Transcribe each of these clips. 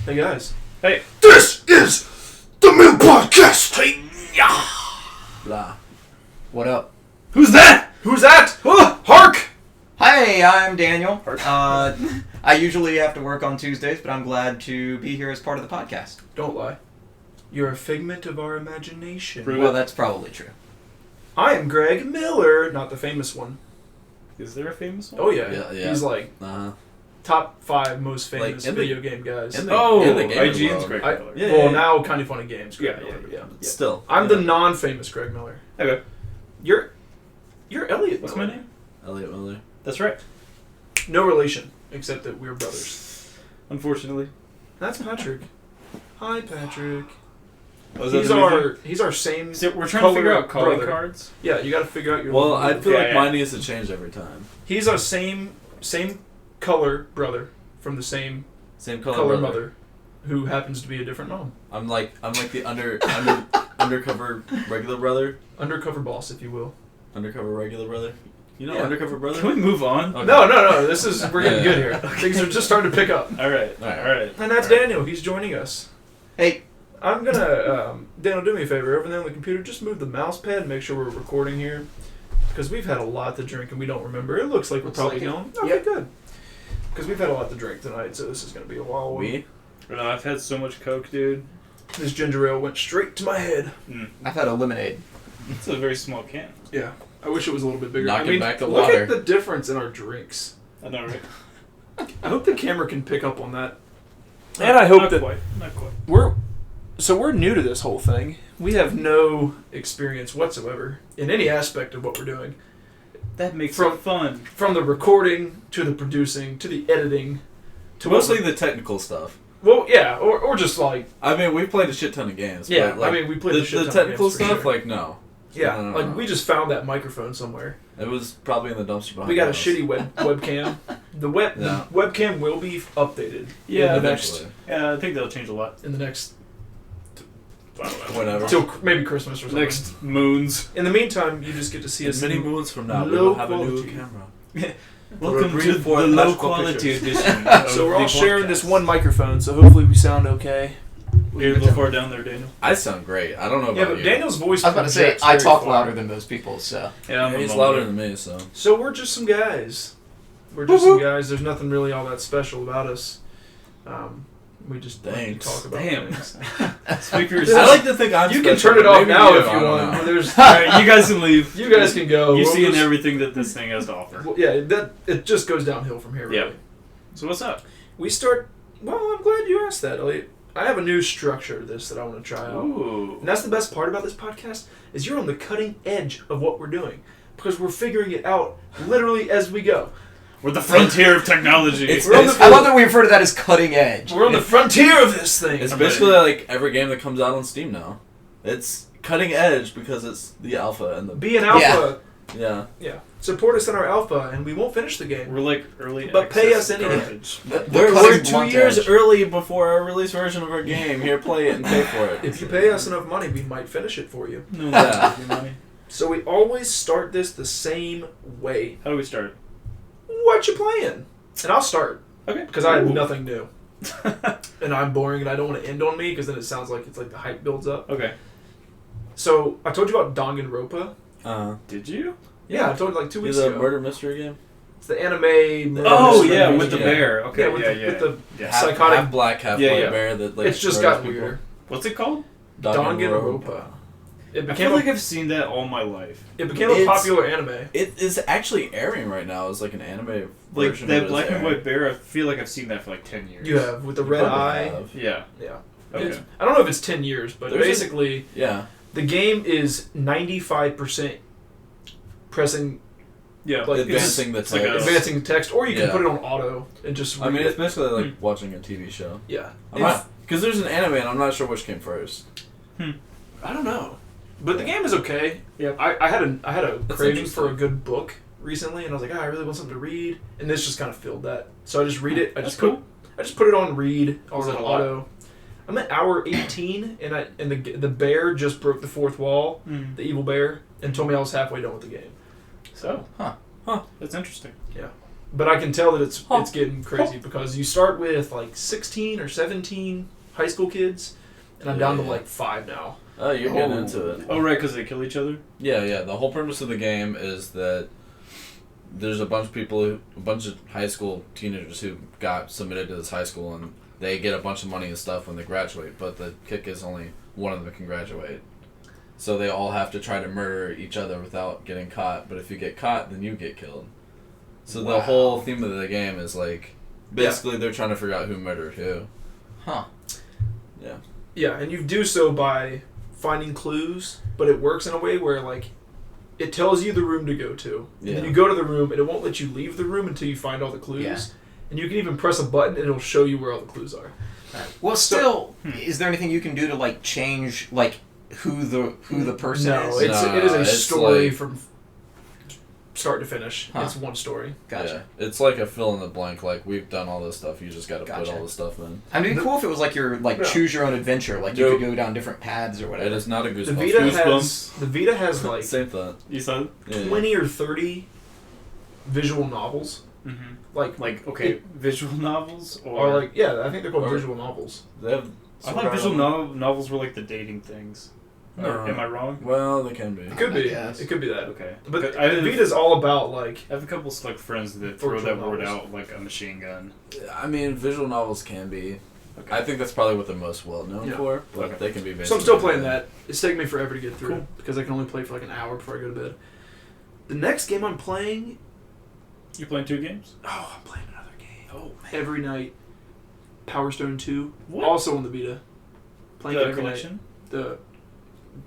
Hey guys. Hey. This is the Mill Podcast. Hey, Blah. What up? Who's that? Who's that? Hark! Hi, I'm Daniel. Hark. I usually have to work on Tuesdays, but I'm glad to be here as part of the podcast. Don't lie. You're a figment of our imagination. Prove Well, it. that's probably true. I am Greg Miller, not the famous one. Is there a famous one? Oh yeah. Yeah. He's like Uh-huh. top 5 most famous Like, in the- video game guys. in the- Oh, in the gaming IGN's world. Greg I- Miller. Yeah. well, now Kind of Funny Games. Greg Yeah, Miller, yeah. Still. I'm yeah. the non-famous Greg Miller. Okay. You're Elliot. What's Miller. my name? Elliot Miller. That's right. No relation, except that we're brothers. Unfortunately. That's Patrick. Hi, Patrick. Was He's our same. So we're trying to figure out calling brother. cards. Yeah, you got to figure out your. Well, little I move. feel like Yeah. mine needs to change every time. He's our same color brother from the same Same color color, mother, who happens to be a different mom. I'm like the undercover regular brother. Undercover boss, if you will. Undercover regular brother. You know Yeah. undercover brother? Can we move on? Okay. No. We're getting Yeah. good here. Things are just starting to pick up. All right. Alright. And that's Daniel. He's joining us. Hey, I'm gonna Daniel, do me a favor. Over there on the computer, just move the mouse pad and make sure we're recording here, because we've had a lot to drink and we don't remember. It looks like we're Looks probably like it. going. Okay, Yep. good. Because we've had a lot to drink tonight, so this is gonna be a while. We? I've had so much Coke, dude. This ginger ale went straight to my head. I've had a lemonade. It's a very small can. Yeah, I wish it was a little bit bigger. Knocking back the look water. at the difference in our drinks. I know, right? I hope the camera can pick up on that. And I hope Not that quite. Not quite. we're new to this whole thing. We have no experience whatsoever in any aspect of what we're doing. That makes From- it fun. From the recording to the producing to the editing to Mostly the technical stuff. well, yeah, or just like I mean, we've played a shit ton of games. yeah. But, like, I mean, we played the the shit ton of technical games for stuff, sure. like no. Yeah, No. like we just found that microphone somewhere. It was probably in the dumpster behind We got a the house. shitty webcam. The Yeah. webcam will be updated. Yeah, in the next Eventually. Yeah, I think that'll change a lot. in the next I don't know. Whatever. till maybe Christmas or something. Next moons. In the meantime, you just get to see us Many in moons from now, we low will have a new quality. camera. Welcome We're to for the magical low quality pictures. edition. So we're all sharing this one microphone, so hopefully we sound okay. You're a little far down there, Daniel. I sound great. I don't know about Yeah, but you. Daniel's voice. I was about to say, projects I very talk far. louder than most people, so. Yeah, I'm Yeah, a he's bum louder there. than me, so. So we're just some guys. We're just some guys. There's nothing really all that special about us. We just like to Thanks. talk about Damn. things. Speakers. I like to think I'm You can special, turn it but off maybe now you, if I you don't want. know. There's, Alright, you guys can leave. you guys can go. You've We'll seen just- everything that this thing has to offer. Well, yeah, that it just goes downhill from here. Really. Yeah. So what's up? We start. Well, I'm glad you asked that, Elliot. I have a new structure to this that I want to try out. Ooh. And that's the best part about this podcast is you're on the cutting edge of what we're doing because we're figuring it out literally as we go. We're the frontier of technology. It's- We're on the I love that we refer to that as cutting edge. We're on the frontier of this thing. It's basically like every game that comes out on Steam now. It's cutting edge because it's the alpha and the... Be an alpha. Yeah. Yeah. Support us in our alpha, and we won't finish the game. We're like early But pay access us anyway. garbage. We're cutting 2 blunt years edge. early before our release version of our game. Here, play it and pay for it. If you pay us enough money, we might finish it for you. No, Yeah. give me money. So we always start this the same way. How do we start? What you playing? And I'll start Okay. because I have Ooh. nothing new, and I'm boring, and I don't want to end on me because then it sounds like it's like the hype builds up. Okay. So I told you about Danganronpa. Did you? Yeah, I told you like 2 weeks Is it a ago. murder mystery game? It's the anime. murder Oh mystery yeah, game. with the Yeah. bear. Okay. Yeah, with the- yeah. with the yeah. psychotic- Half black, half Yeah, white yeah. bear that like It's just murders gotten people. weirder. What's it called? Danganronpa. It I became feel like a, I've seen that all my life. it became a It's- popular anime. It is actually airing right now as like an anime Like version that of it black is and airing. white bear. I feel like I've seen that for like 10 years. You have with the You red probably eye. have. Yeah. Yeah. Okay. It's- I don't know if it's 10 years, but There's a- basically Yeah. the game is 95% pressing Yeah. like Advancing the it's like a- text. advancing text, or you can Yeah. put it on auto and just read I mean, it. it's basically like watching a TV show. Yeah. Because there's an anime and I'm not sure which came first. I don't know. But the game is okay. Yeah. I had a That's craving for a interesting. good book recently, and I was like, I really want something to read, and this just kind of filled that. So I just read it. That's cool. I just put it on read Was on it a lot? auto. I'm at hour 18, and the bear just broke the fourth wall, the evil bear, and told me I was halfway done with the game. So That's interesting. yeah, But I can tell that it's getting crazy because you start with like 16 or 17 high school kids, and I'm down to like 5 now. Oh, you're getting into it. Oh, right, because they kill each other? Yeah. The whole premise of the game is that there's a bunch of high school teenagers who got submitted to this high school, and they get a bunch of money and stuff when they graduate, but the kick is only one of them can graduate. So they all have to try to murder each other without getting caught, but if you get caught, then you get killed. So the whole theme of the game is like, basically they're trying to figure out who murdered who. Huh. Yeah. Yeah, and you do so by finding clues, but it works in a way where like it tells you the room to go to. And then you go to the room and it won't let you leave the room until you find all the clues. Yeah. And you can even press a button and it'll show you where all the clues are. Well, still, is there anything you can do to like change like who the person No, is? it is a it's story like- from start to finish. Huh. It's one story. Gotcha. Yeah. It's like a fill in the blank, like we've done all this stuff, you just gotta put Gotcha. all the stuff in. I mean, it'd be cool if it was like your choose your own adventure, like you Nope. could go down different paths or whatever. It is not a The Goosebumps. Vita has like Same thought. You said? Yeah. 20 or 30 visual novels. Mm-hmm. Like Okay, visual novels? Or or like yeah, I think they're called or- visual novels. They have. I thought visual novels were like the dating things. Or, am I wrong? Well, they can be. It could I be. guess. It could be that. Okay. But I have, Vita's all about like I have a couple like friends that throw Virtual that word novels. out like a machine gun. I mean, visual novels can be. Okay. I think that's probably what they're most well known Yeah. for, but Okay. they can be. so I'm still basically playing that. It's taking me forever to get through Cool. because I can only play for like an hour before I go to bed. The next game I'm playing, You playing 2 games? I'm playing another game Oh man. every night. Power Stone 2, What? also on the Vita. Playing it The every collection? night.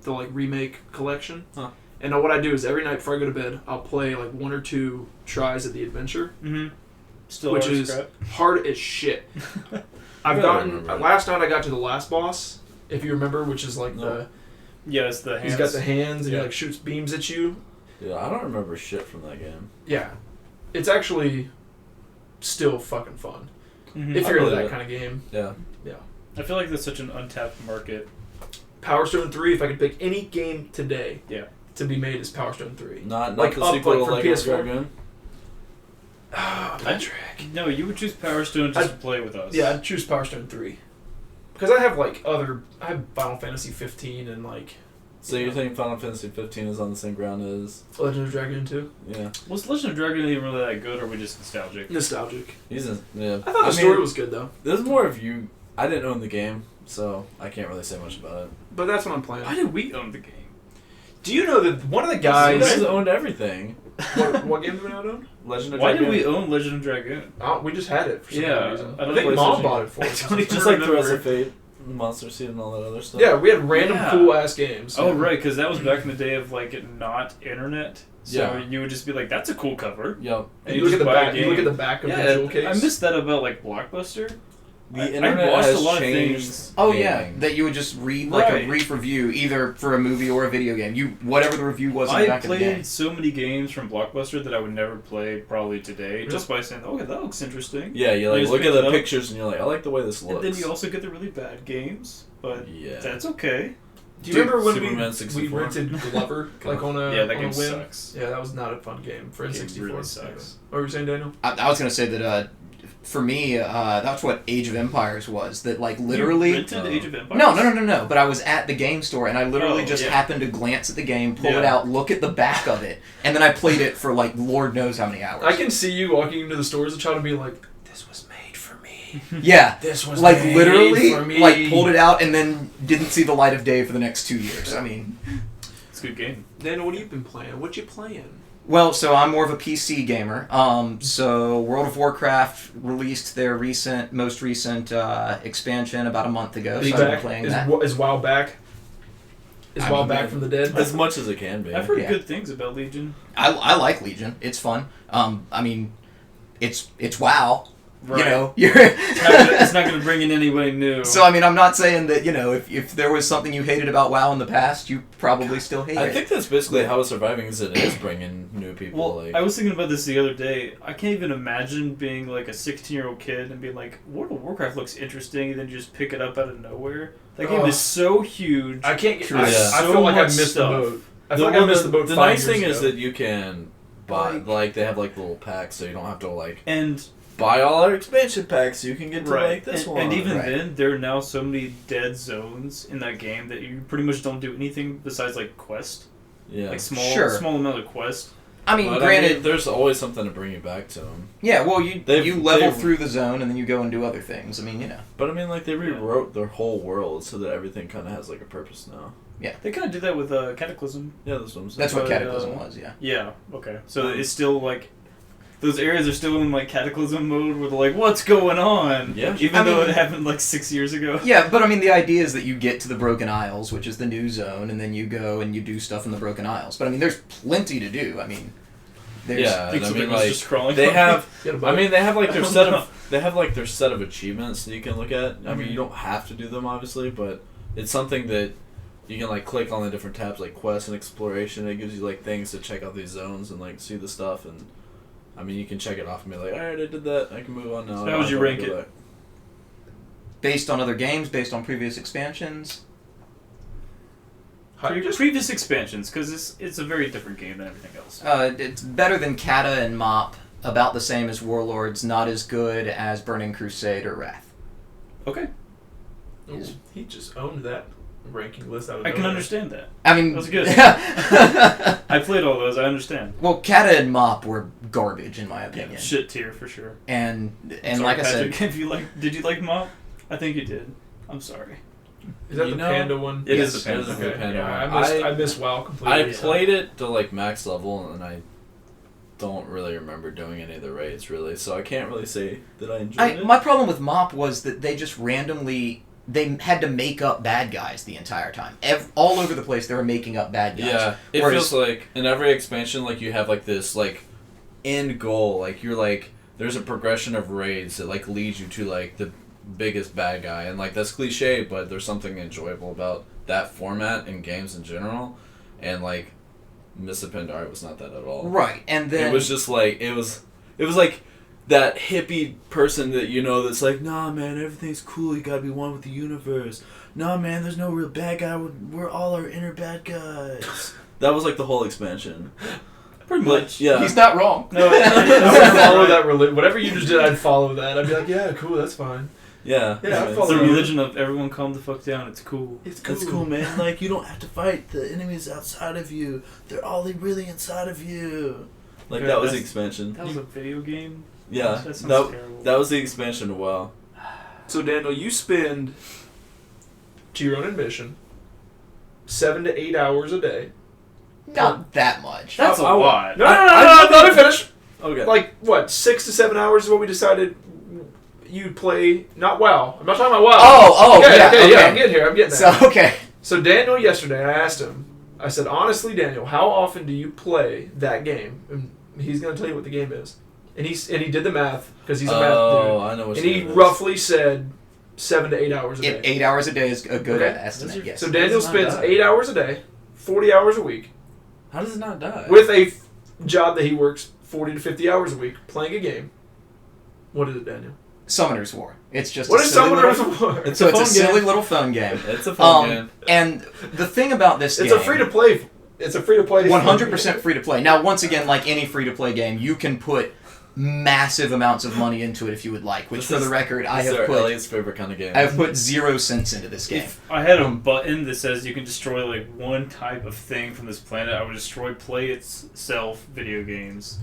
The like remake collection. Huh. And what I do is every night before I go to bed, I'll play like 1 or 2 tries at the adventure, Mm-hmm. Still which hard as is crap? hard as shit. I've I gotten remember. last night I got to the last boss, if you remember, which is like No. Yeah, it's the hands. he's got the hands and Yeah. he like shoots beams at you. Yeah, I don't remember shit from that game. Yeah, it's actually still fucking fun Mhm. if I you're into believe that it. kind of game. Yeah. I feel like that's such an untapped market. Power Stone 3, if I could pick any game today, Yeah. to be made, is Power Stone 3. Not Like the up, sequel like, to for Lego PS4? Dragoon. Patrick. No, you would choose Power Stone just to play with us. Yeah, I'd choose Power Stone 3. Because I have like I have Final Fantasy 15 and like So you think Final Fantasy 15 is on the same ground as? Legend of Dragoon 2. Yeah. Was Legend of Dragon even really that good, or were we just nostalgic? Nostalgic. Yeah. I thought the story was good though. There's more of you. I didn't own the game, so I can't really say much about it. But that's what I'm playing. Why did we own the game? Do you know that one of the You guys... guys owned everything. what game do we not own? Legend of Why Dragoon. did we own Legend of Dragoon? We just had it for some Yeah, reason. I I don't think play Mom Legend. bought it for us. I don't even Just like the remember. rest of Fate, Monster Seed, and all that other stuff. Yeah, we had random Yeah. cool ass games. Oh, right, because that was back in the day of like it not internet. So Yeah. you would just be like, "That's a cool cover." Yep. And you look at just the buy a back. You game. look at the back of the Yeah, jewel case. I missed that about like Blockbuster. The internet watched has a lot of changed. things. Oh yeah, gaming. that you would just read like Right. a brief review, either for a movie or a video game. Whatever the review was in the I back of the game. played so many games from Blockbuster that I would never play probably today, just by saying, "Oh, that looks interesting." Yeah, you like just look pick at it the up. pictures and you're like, I like the way this And looks. then you also get the really bad games, but Yeah. that's okay. Do you remember when Superman we 64? rented Glover like on a Yeah, that on game a whim? sucks. Yeah, that was not a fun game for That game N64. really sucks. What were you saying, Daniel? I was gonna say that for me, that's what Age of Empires was. That like literally. You rented Age of Empires? No. But I was at the game store and I literally Oh, just yeah. happened to glance at the game, pull it Yeah. out, look at the back of it, and then I played it for like Lord knows how many hours. I can see you walking into the store as a child and being like, "This was made for me. Yeah. This was Like made literally, for me." like pulled it out and then didn't see the light of day for the next 2 years. I mean, It's a good game. Daniel, what have you been playing? What you playing? well, so I'm more of a PC gamer. So World of Warcraft released their most recent expansion about a month ago. Is So I've been back? playing Is, that. is WoW back? Is I WoW mean, back from the dead? as much as it can be. I've heard Yeah. good things about Legion. I like Legion. It's fun. I mean, it's WoW. Right. You know, you're. It's not going to bring in anybody new. So I mean, I'm not saying that if there was something you hated about WoW in the past, you probably still hate I it. think that's basically how it's surviving. Is it is bringing new people. Well, like I was thinking about this the other day. I can't even imagine being like a 16-year-old kid and being like, World of Warcraft looks interesting, and then you just pick it up out of nowhere. That game Ugh. is so huge. I can't get. True, I, yeah. I So feel like I much missed stuff. the boat. I feel like I missed the boat. The 5 nice years thing is ago. that you can buy, like they have like little packs, so you don't have to like And buy all our expansion packs. So you can get to right, like this one. and even Right. then, there are now so many dead zones in that game that you pretty much don't do anything besides like quest, yeah. like Sure. small amount of quest. I mean, But, granted, there's always something to bring you back to them. yeah. Well, you They've- level they've- through the zone and then you go and do other things. I mean, you know. But I mean, like they rewrote their whole world so that everything kind of has like a purpose now. They kind of did that with Cataclysm. Yeah, that's what I'm saying. That's what But, Cataclysm was. Yeah. Yeah. Okay. So it's still like those areas are still in like Cataclysm mode, where they're like, "What's going on?" Yeah. Even I though mean- it happened like 6 years ago. Yeah, but I mean, the idea is that you get to the Broken Isles, which is the new zone, and then you go and you do stuff in the Broken Isles. But I mean, there's plenty to do. I mean, there's Yeah, and I Something mean, was like just crawling. they have. Get a I bug. mean, they have like their I don't set know. of they have like their set of achievements that you can look at. I mean, Mhm. you don't have to do them obviously, but it's something that you can like click on the different tabs like quest and exploration. It gives you like things to check out these zones and like see the stuff. And I mean, you can check it off and be like, all right, I did that. I can move on now. So I how don't would you have to rank go it? back. based on other games, based on previous expansions. Previous expansions, because it's a very different game than everything else. It's better than Kata and Mop, about the same as Warlords, not as good as Burning Crusade or Wrath. Okay, Ooh, he just owned that ranking list out of I can nowhere. understand that. I mean, That was good. well, I played all those. I understand. Kata and Mop were garbage in my Yeah, opinion. shit tier for sure. And Sorry, like I Patrick, said, did you like Mop? I think you did. I'm sorry. Is that You the know, panda one? It Yes. is the Panda. It is the Okay, Panda yeah, one. I missed WoW completely. I played it to like max level, and I don't really remember doing any of the raids really, so I can't really say that I enjoyed it. my problem with Mop was that they just randomly they had to make up bad guys the entire time. All over the place, they were making up bad guys. Yeah, it Whereas- feels like in every expansion, like you have like this like end goal, like you're like there's a progression of raids that like leads you to like the biggest bad guy, and like that's cliche, but there's something enjoyable about that format in games in general, and like Mr. Pandari was not that at all. Right, and then It was just like it was like that hippie person that you know that's like, nah man, everything's cool, you gotta be one with the universe. Nah man, there's no real bad guy, we're all our inner bad guys. That was like the whole expansion. Pretty much. Yeah. he's not wrong. No, I would follow that religion. Whatever you just did, I'd follow that. I'd be like, yeah, cool, that's fine. Yeah. Yeah, I It's follow the that. religion of everyone calm the fuck down. It's cool. It's cool. That's cool, man. Like, you don't have to fight. The enemy's outside of you. They're all really inside of you. Like, Okay, that was the that's- expansion. That was a video game? Yeah. That sounds That, terrible. that was the expansion of WoW. So Daniel, you spend, to your own admission, 7 to 8 hours a day. Not that much. That's a lot. No, I- let me finish. Okay. Like, what, 6 to 7 hours is what we decided you'd play, not WoW. I'm not talking about WoW. Oh, okay, yeah, okay, okay. I'm getting here, I'm getting there. So okay. So Daniel, yesterday, I asked him, I said, honestly, Daniel, how often do you play that game? And he's going to tell you what the game is. And he did the math, because he's a math Oh, dude. I know what And you he mean. roughly said 7 to 8 hours a day. 8 hours a day is a good Okay. estimate. Yes. So Daniel Does not spends die. 8 hours a day, 40 hours a week, How does it not die? with a job that he works 40 to 50 hours a week, playing a game. What is it, Daniel? Summoner's War. It's just What a is silly Summoner's little- War? It's So a it's a phone silly game. little phone game. It's a phone game. And the thing about this It's game, a free to play. It's a free to play. 100% free to play. Now, once again, like any free to play game, you can put massive amounts of money into it if you would like. Which, This for is- the record, I This is have our put. Elliot's favorite kind of game. I have put 0 cents into this game. If I had a button that says you can destroy like one type of thing from this planet, I would destroy play itself video games.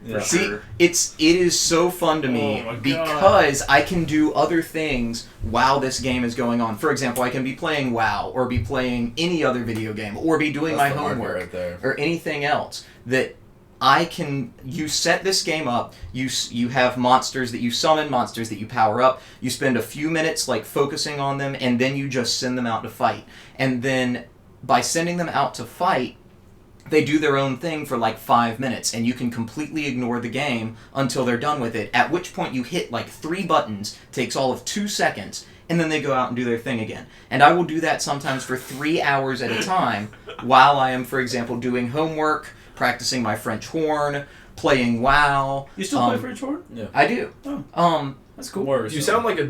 Yeah. For See, sure. it is so fun to me Oh my God. because I can do other things while this game is going on. For example, I can be playing WoW or be playing any other video game or be doing That's my the market homework right there. or anything else that I can. You set this game up. You have monsters that you summon, monsters that you power up. You spend a few minutes like focusing on them, and then you just send them out to fight. And then by sending them out to fight, they do their own thing for like 5 minutes, and you can completely ignore the game until they're done with it, at which point you hit like 3 buttons, takes all of 2 seconds, and then they go out and do their thing again. And I will do that sometimes for 3 hours at a time while I am, for example, doing homework, practicing my French horn, playing WoW. You still play French Horn? Yeah. I do. Oh. That's cool. More You sound like a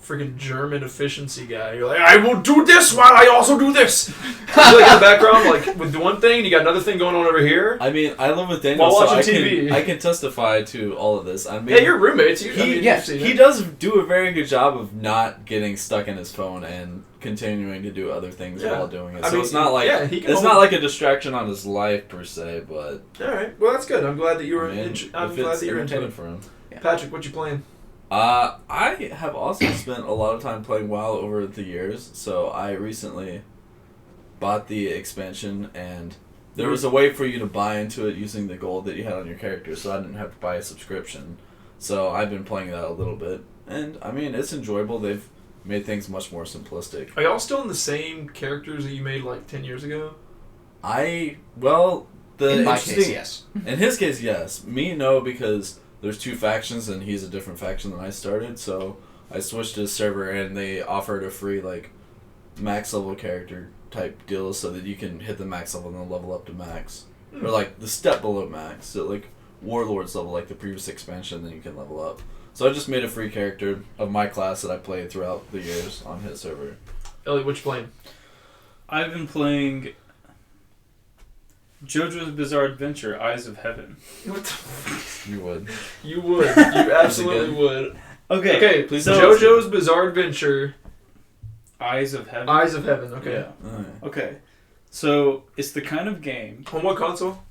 freaking German efficiency guy. You're like, I will do this while I also do this. You're like in the background, like with one thing, and you got another thing going on over here. I mean, I live with Daniel, While so watching TV. I can testify to all of this. I mean, Yeah, you're roommates. he does do a very good job of not getting stuck in his phone and continuing to do other things while doing it. So it's not like not like a distraction on his life per se, but all right. Well, that's good. I'm glad that you were. I'm glad that you're into entertaining it. for him. Yeah. Patrick, what you playing? I have also spent a lot of time playing WoW over the years, so I recently bought the expansion, and there was a way for you to buy into it using the gold that you had on your character, so I didn't have to buy a subscription. So I've been playing that a little bit, and I mean, it's enjoyable. They've made things much more simplistic. Are y'all still in the same characters that you made like 10 years ago? In my case, yes. In his case, yes. Me, no, because there's two factions, and he's a different faction than I started, so I switched to his server, and they offered a free, like, max level character type deal so that you can hit the max level and then level up to max. Or, like, the step below max. So, like, Warlords level, like the previous expansion, then you can level up. So I just made a free character of my class that I played throughout the years on his server. Elliot, what you playing? I've been playing JoJo's Bizarre Adventure: Eyes of Heaven. What the You would. You would. You absolutely would. Okay, please. so JoJo's Bizarre Adventure. Eyes of Heaven. Eyes of Heaven. Okay. Yeah. Oh, yeah. Okay. So it's the kind of game. On what console?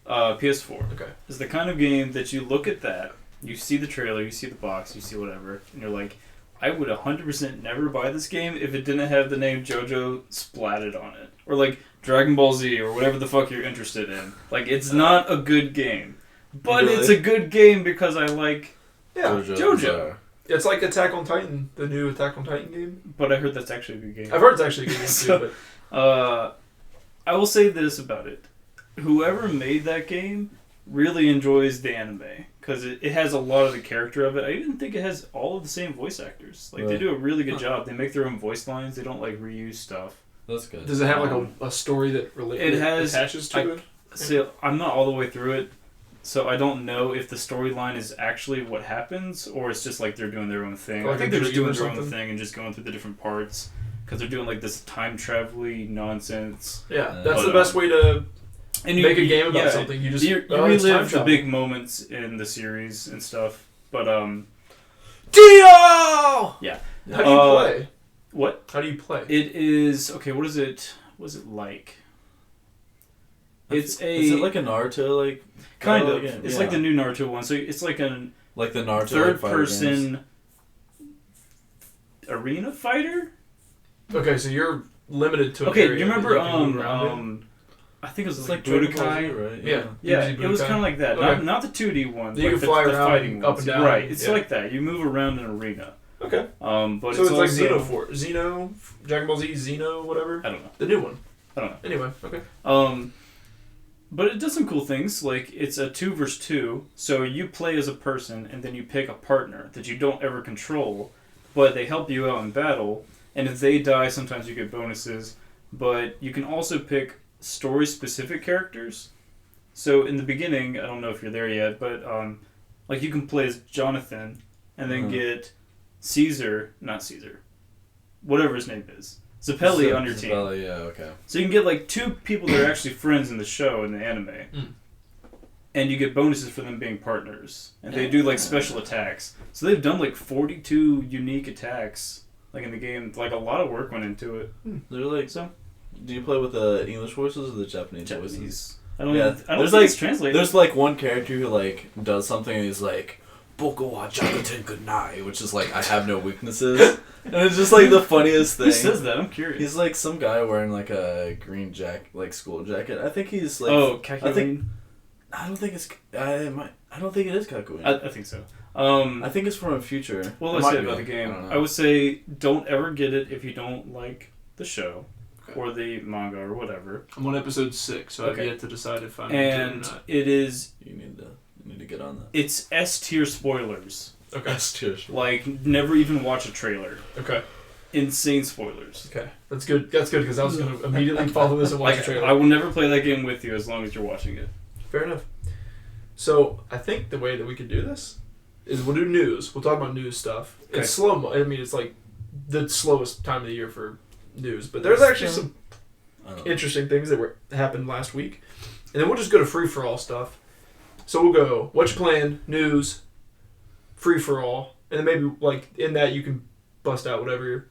PS4. Okay. It's the kind of game that you look at that, you see the trailer, you see the box, you see whatever, and you're like, I would 100% never buy this game if it didn't have the name JoJo splatted on it. Or like Dragon Ball Z or whatever the fuck you're interested in. Like, it's not a good game. But Really? it's a good game because I like JoJo. It's like Attack on Titan, the new Attack on Titan game. But I heard that's actually a good game. I've heard it's actually a good game So, too, but... I will say this about it. Whoever made that game really enjoys the anime. Because it has a lot of the character of it. I even think it has all of the same voice actors. Like, they do a really good job. They make their own voice lines. They don't, like, reuse stuff. That's good. Does it have, like, a story that attaches to it? So, I'm not all the way through it. So, I don't know if the storyline is actually what happens, or it's just, like, they're doing their own thing. Like I think they're just doing their something? own thing and just going through the different parts. Because they're doing, like, this time-travel-y nonsense. Yeah, that's the best way to... And make a game about something. You just you relive the big moments in the series and stuff. But Dio! yeah. How do you play? What? How do you play? It is okay. What is it? What's it like? Is it like a Naruto like kind of? game? It's like the new Naruto one. So it's like the Naruto third like person arena fighter. Okay, so you're limited to an Okay, area you remember that you can move around in? I think it was like Dragon Ball Z, Budokai. right? Yeah. Yeah, Usually it was Budokai. kind of like that. Okay. Not the 2D one. You like can fly the around fighting up ones. and down. Right, it's Yeah. like that. You move around an arena. Okay. But So it's like also, Xeno, Dragon Ball Z, Xeno, whatever. I don't know. The new one. I don't know. Anyway, okay. But it does some cool things. Like, it's a 2 versus 2, so you play as a person, and then you pick a partner that you don't ever control, but they help you out in battle, and if they die, sometimes you get bonuses, but you can also pick story-specific characters. So, in the beginning, I don't know if you're there yet, but, like, you can play as Jonathan, and then get whatever his name is. Zappelli on your team. Zappelli, yeah, okay. So you can get like 2 people that are actually friends in the show, in the anime. And you get bonuses for them being partners. And they do like special attacks. So they've done like 42 unique attacks like in the game. Like a lot of work went into it. They're like, so do you play with the English voices or the Japanese voices? I don't think like, it's translated. There's like one character who like does something and he's like, Boko wa Jakuten Gunai, which is like, I have no weaknesses. And it's just like the funniest thing. Who says that? I'm curious. He's like some guy wearing like a green jacket, like school jacket. I think he's like. Kakyoin? I don't think it's. I don't think it is Kakyoin. I think so. I think it's from a future. Well, let's say about the game. I would say don't ever get it if you don't like the show or the manga or whatever. I'm on episode 6, so I've yet to decide if I'm into it or not. It is. You need to get on that. It's S tier spoilers. Okay. S tier. Like, never even watch a trailer. Okay. Insane spoilers. Okay. That's good. That's good, because I was going to immediately follow this and watch the trailer. I will never play that game with you as long as you're watching it. Fair enough. So, I think the way that we could do this is we'll do news. We'll talk about news stuff. Okay. It's slow. I mean, it's like the slowest time of the year for news. But there's actually some interesting things that happened last week. And then we'll just go to free-for-all stuff. So we'll go, what you playing, news, free-for-all. And then maybe, like, in that you can bust out whatever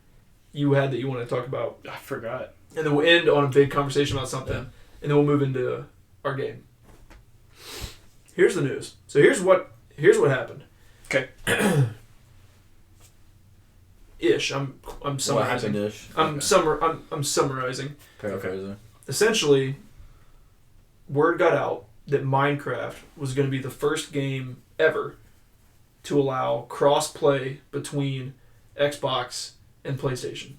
you had that you want to talk about. I forgot. And then we'll end on a big conversation about something. Yeah. And then we'll move into our game. Here's the news. So here's what happened. Okay. Ish. I'm summarizing. What happened-ish? I'm summarizing. Paraphrasing. Essentially, word got out that Minecraft was going to be the first game ever to allow cross-play between Xbox and PlayStation.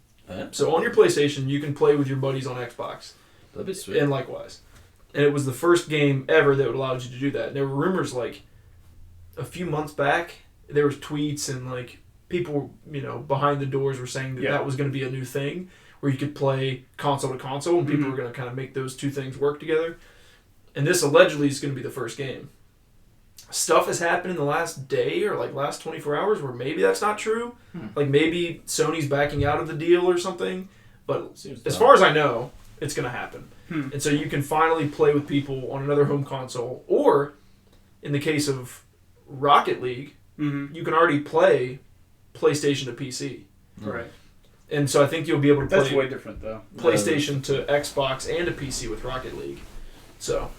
So on your PlayStation, you can play with your buddies on Xbox. That'd be sweet. And likewise. And it was the first game ever that would allow you to do that. And there were rumors like a few months back, there was tweets and like people, behind the doors were saying that that was going to be a new thing where you could play console to console and people were going to kind of make those two things work together. And this allegedly is going to be the first game. Stuff has happened in the last day or like last 24 hours where maybe that's not true. Like maybe Sony's backing out of the deal or something. But as far as I know, it's going to happen. And so you can finally play with people on another home console. Or, in the case of Rocket League, you can already play PlayStation to PC. Right. And so I think you'll be able to play That's way different, though. PlayStation to Xbox and a PC with Rocket League. So,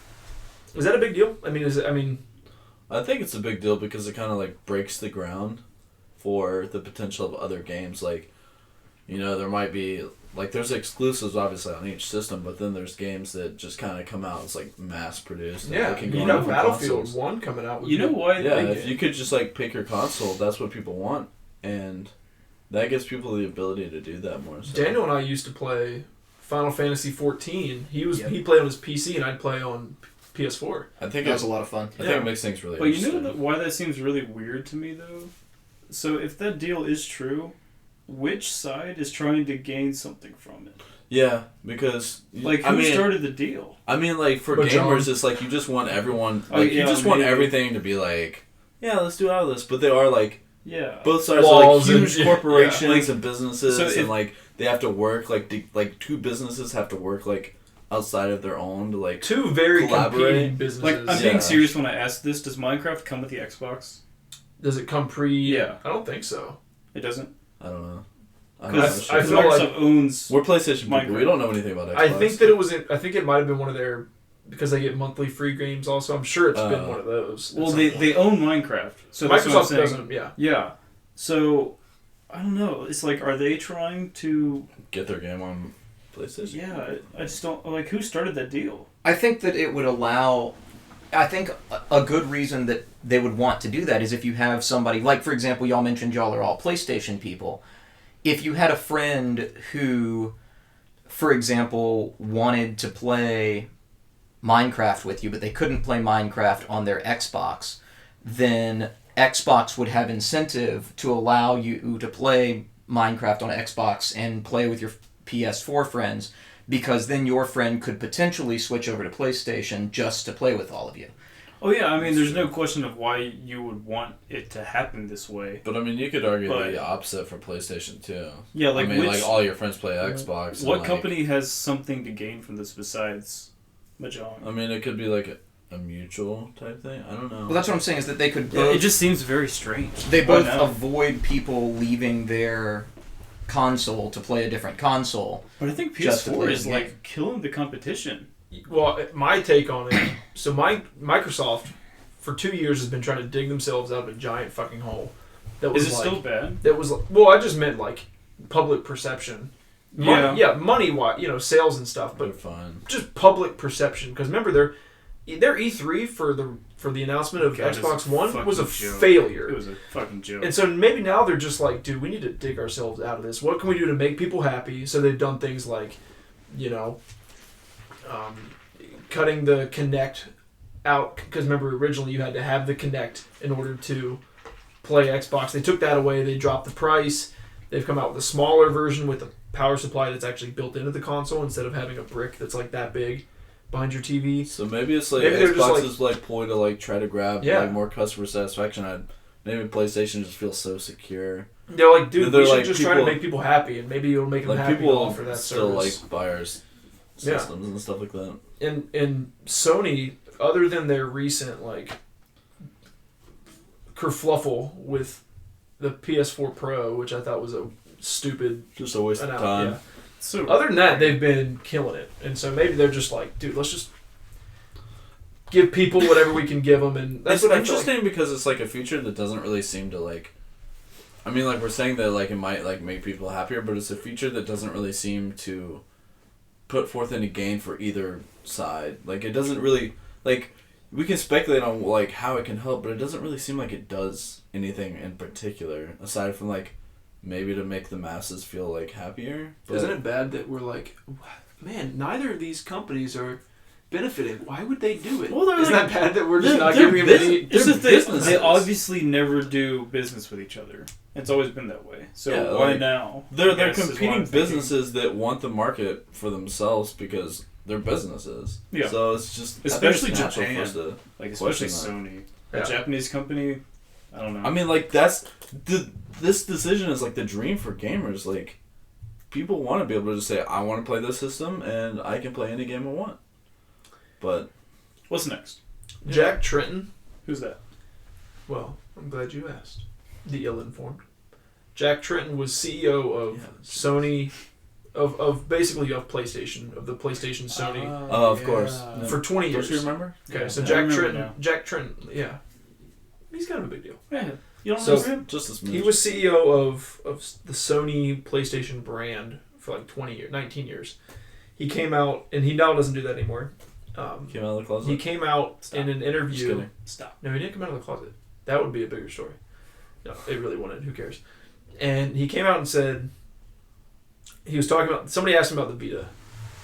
is that a big deal? I think it's a big deal because it kind of like breaks the ground for the potential of other games. Like, there might be like there's exclusives obviously on each system, but then there's games that just kind of come out as like mass produced. Yeah, Battlefield 1 coming out. You know why? Yeah, if you could just like pick your console, that's what people want, and that gives people the ability to do that more. So. Daniel and I used to play Final Fantasy 14. He played on his PC and I'd play on PS4. I think that was a lot of fun. I think it makes things really. But you know why that seems really weird to me though? So if that deal is true, which side is trying to gain something from it? Yeah, because who started the deal? I mean, like for gamers, it's like you just want everyone. Like you just want everything to be like, yeah, let's do all this. But they are like, both sides are like huge corporations and businesses, and like they have to work like two businesses have to work like outside of their own to like two very competing businesses. Like I'm being serious when I ask this. Does Minecraft come with the Xbox? Does it come pre? Yeah, I don't think so. It doesn't. I don't know. Because I feel Microsoft like owns. We're PlayStation people. We don't know anything about Xbox. I think that it was. I think it might have been one of their because they get monthly free games. Also, I'm sure it's been one of those. Well, they own Minecraft, so Microsoft doesn't. Yeah. So I don't know. It's like, are they trying to get their game on PlayStation? Yeah, I just don't like who started that deal. I think that it would allow. I think a good reason that they would want to do that is if you have somebody like, for example, y'all mentioned y'all are all PlayStation people. If you had a friend who, for example, wanted to play Minecraft with you, but they couldn't play Minecraft on their Xbox, then Xbox would have incentive to allow you to play Minecraft on Xbox and play with your PS4 friends, because then your friend could potentially switch over to PlayStation just to play with all of you. Oh yeah, I mean, there's no question of why you would want it to happen this way. But I mean, you could argue the opposite for PlayStation too. Yeah, like like all your friends play Xbox. What company has something to gain from this besides Mahjong? I mean, it could be like a mutual type thing. I don't know. Well, that's what I'm saying is that they could both... It just seems very strange. They both avoid people leaving their console to play a different console. But I think PS4 is like killing the competition. Well, my take on it, so Microsoft for 2 years has been trying to dig themselves out of a giant fucking hole. That was Is it still bad? That was well, I just meant like public perception. Money-wise, sales and stuff, but fine. Just public perception. Because remember, their E3 for the announcement of Xbox One was a failure. It was a fucking joke. And so maybe now they're just like, dude, we need to dig ourselves out of this. What can we do to make people happy? So they've done things like, cutting the Kinect out. Because remember, originally you had to have the Kinect in order to play Xbox. They took that away. They dropped the price. They've come out with a smaller version with a power supply that's actually built into the console instead of having a brick that's like that big behind your TV. So maybe it's like Xbox is like ploy to like try to grab like more customer satisfaction. maybe PlayStation just feels so secure. They're like, dude, They're we should like just try to people- make people happy, and maybe it'll make them Like happy to people offer that still service. like buy our systems and stuff like that. And Sony, other than their recent like kerfluffle with the PS4 Pro, which I thought was a stupid, Just a waste of time. yeah. So Other than that, they've been killing it, and so maybe they're just like, dude, let's just give people whatever we can give them, and that's It's what I feel interesting like. because it's like a feature that doesn't really seem to like. I mean, like we're saying that like it might like make people happier, but it's a feature that doesn't really seem to put forth any gain for either side. Like it doesn't really like we can speculate on like how it can help, but it doesn't really seem like it does anything in particular aside from like maybe to make the masses feel like happier. But Isn't it bad that we're like, man, neither of these companies are benefiting? Why would they do it? Well, they're Isn't like- that bad that we're just not they're giving them any? Here's They're the thing. businesses. They obviously never do business with each other. It's always been that way. So Yeah, why like, now? They're I guess, is what competing I'm thinking. businesses that want the market for themselves because they're businesses. Yeah. So it's just Especially I think it's natural Japan. for us to Like especially question Sony, Yeah. a Japanese company. I don't know. I mean, like that's this decision is like the dream for gamers. Like, people want to be able to just say, "I want to play this system, and I can play any game I want." But What's next? Jack Tretton. Who's that? Well, I'm glad you asked. The ill-informed. Jack Tretton was CEO of Sony, of basically of PlayStation, of the PlayStation Sony Oh, of course. for 20 don't years. you remember? Okay, Yeah, so I Jack remember Tretton, now. yeah, he's kind of a big deal. Yeah. You don't So- remember him? Just as He was CEO of the Sony PlayStation brand for like 20 years, 19 years. He came out, and he now doesn't do that anymore. Came out of the closet. He came out Stop. in an Just interview. kidding. Stop. No, he didn't come out of the closet. That would be a bigger story. No, it really wouldn't. Who cares? And he came out and said he was talking about. Somebody asked him about the Vita.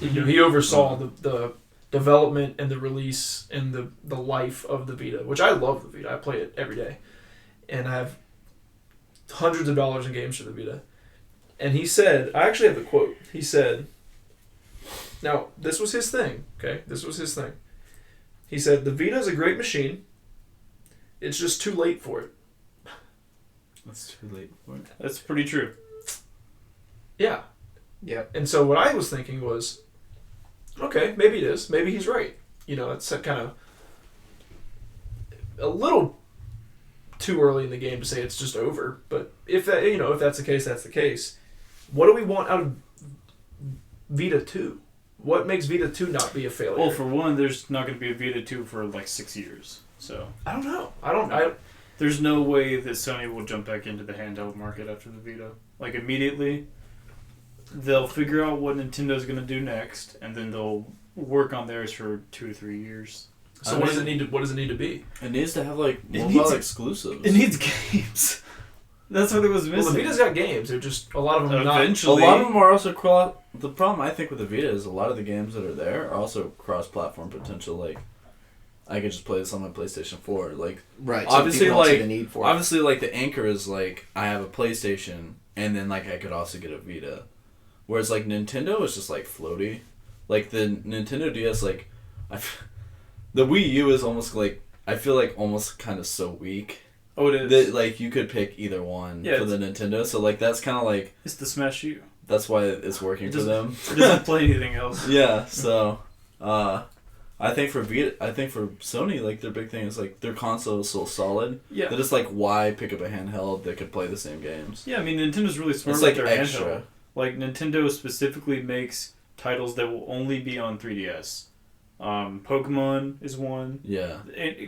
You know, he oversaw the development and the release and the life of the Vita, which I love the Vita. I play it every day, and I have hundreds of dollars in games for the Vita. And he said, I actually have the quote. He said, now this was his thing. Okay, this was his thing. He said, the Vita is a great machine. It's just too late for it. That's too late for it. That's pretty true. Yeah. Yep. And so what I was thinking was, okay, maybe it is. Maybe he's right. You know, it's kind of a little too early in the game to say it's just over. But if that, you know, if that's the case, that's the case. What do we want out of Vita 2? What makes Vita 2 not be a failure? Well, for one, there's not going to be a Vita 2 for like 6 years. So I don't know. I there's no way that Sony will jump back into the handheld market after the Vita. Like immediately, they'll figure out what Nintendo's going to do next, and then they'll work on theirs for 2 to 3 years. So what does it need to? What does it need to be? It needs to have like It mobile needs- exclusives. It needs games. That's what it was Well, missing. the Vita's got games. They're just a lot of them not. A Eventually, lot of them are also cross. The problem I think with the Vita is a lot of the games that are there are also cross-platform potential. Like, I could just play this on my PlayStation 4. Like, Right. obviously, people don't see like the need for it. obviously, like the anchor is like I have a PlayStation, and then like I could also get a Vita. Whereas like Nintendo is just like floaty. Like the Nintendo DS, like the Wii U is almost like I feel like almost kind of so weak. Oh, it is. That like you could pick either one Yeah, for the Nintendo, so like that's kind of like It's the Smash U. that's why it's working It for them. It doesn't play anything else. Yeah, so I think for Sony, like their big thing is like their console is so solid Yeah. that it's like why pick up a handheld that could play the same games. Yeah, I mean, Nintendo's really smart It's with like their extra. handheld. Like, Nintendo specifically makes titles that will only be on 3DS. Pokemon is one. Yeah,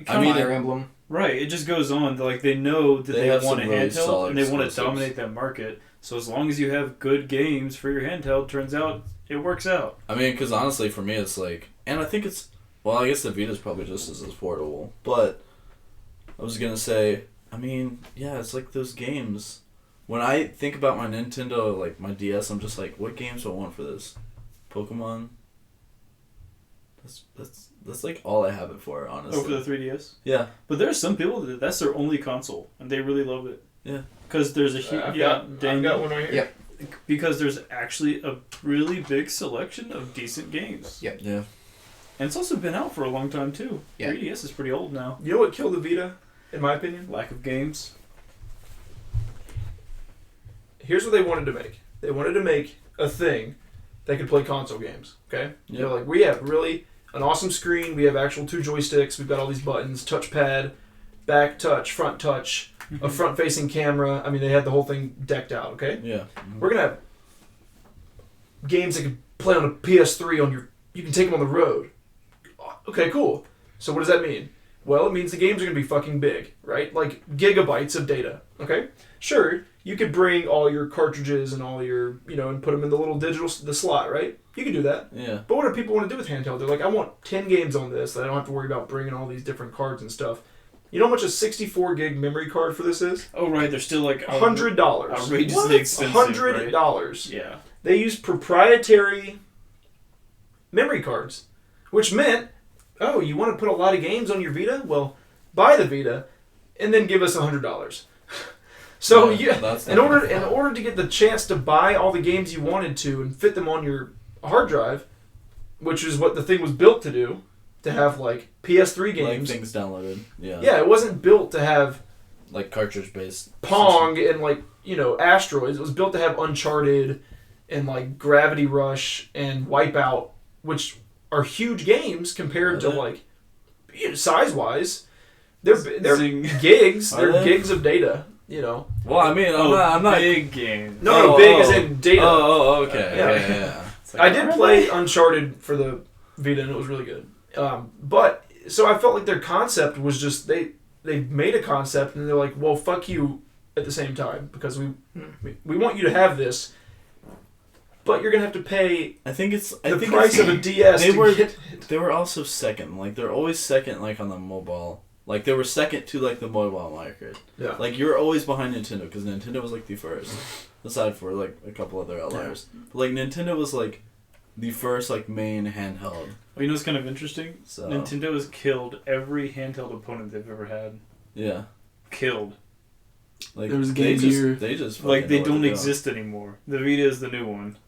I mean, Fire Emblem. right, it just goes on. Like, they know that They they have want a some really handheld, solid and they want to exclusives. dominate that market. So as long as you have good games for your handheld, turns out it works out. I mean, because honestly, for me, it's like, and I think it's well, I guess the Vita's probably just as affordable, but I was gonna say, I mean, yeah, it's like those games. When I think about my Nintendo, like my DS, I'm just like, what games do I want for this? Pokemon. That's like all I have it for, honestly. Over the 3DS. Yeah. But there are some people that's their only console, and they really love it. Yeah. Because there's a huge I've got one right here. Yep. Because there's actually a really big selection of decent games. Yep. Yeah. And it's also been out for a long time too. Yeah. 3DS is pretty old now. You know what killed the Vita, in my opinion? Lack of games. here's what they wanted to make. They wanted to make a thing that could play console games. Okay, they're like, we have really an awesome screen. We have actual 2 joysticks. We've got all these buttons, touchpad, back touch, front touch, a front-facing camera. I mean, they had the whole thing decked out. Okay. Yeah. We're gonna have games that can play on a PS3 on your. You can take them on the road. Okay, cool. So what does that mean? Well, it means the games are gonna be fucking big, right? Like gigabytes of data. Okay. Sure, you could bring all your cartridges and all your, and put them in the little the slot, right? You can do that. Yeah. But what do people want to do with handheld? They're like, I want 10 games on this that I don't have to worry about bringing all these different cards and stuff. You know how much a 64 gig memory card for this is? Oh, right. They're still like $100. outrageously expensive. $100. Right? Yeah. They use proprietary memory cards, which meant, oh, you want to put a lot of games on your Vita? Well, buy the Vita, and then give us $100. So in order to get the chance to buy all the games you wanted to and fit them on your hard drive, which is what the thing was built to do, to have like PS3 games, like things downloaded. Yeah. Yeah, it wasn't built to have like cartridge based Pong and like Asteroids. It was built to have Uncharted and like Gravity Rush and Wipeout, which are huge games compared to like size wise. They're gigs. They're gigs of data. Well, I mean, I'm not big game. No, big as in data. Okay. Yeah. Like, I did play Uncharted for the Vita, and it was really good. But so I felt like their concept was just they made a concept, and they're like, well, fuck you at the same time because we want you to have this, but you're gonna have to pay. I think the price of a DS. They were also second. Like they're always second, like on the mobile. Like, they were second to, like, the mobile market. Yeah. Like, you were always behind Nintendo, because Nintendo was, like, the first. Aside for, like, a couple other outliers. Yeah. But, like, Nintendo was, like, the first, like, main handheld. Well, you know what's kind of interesting? So. Nintendo has killed every handheld opponent they've ever had. Yeah. Killed. Like, there was a Game Gear. They just like, they don't exist anymore. The Vita is the new one.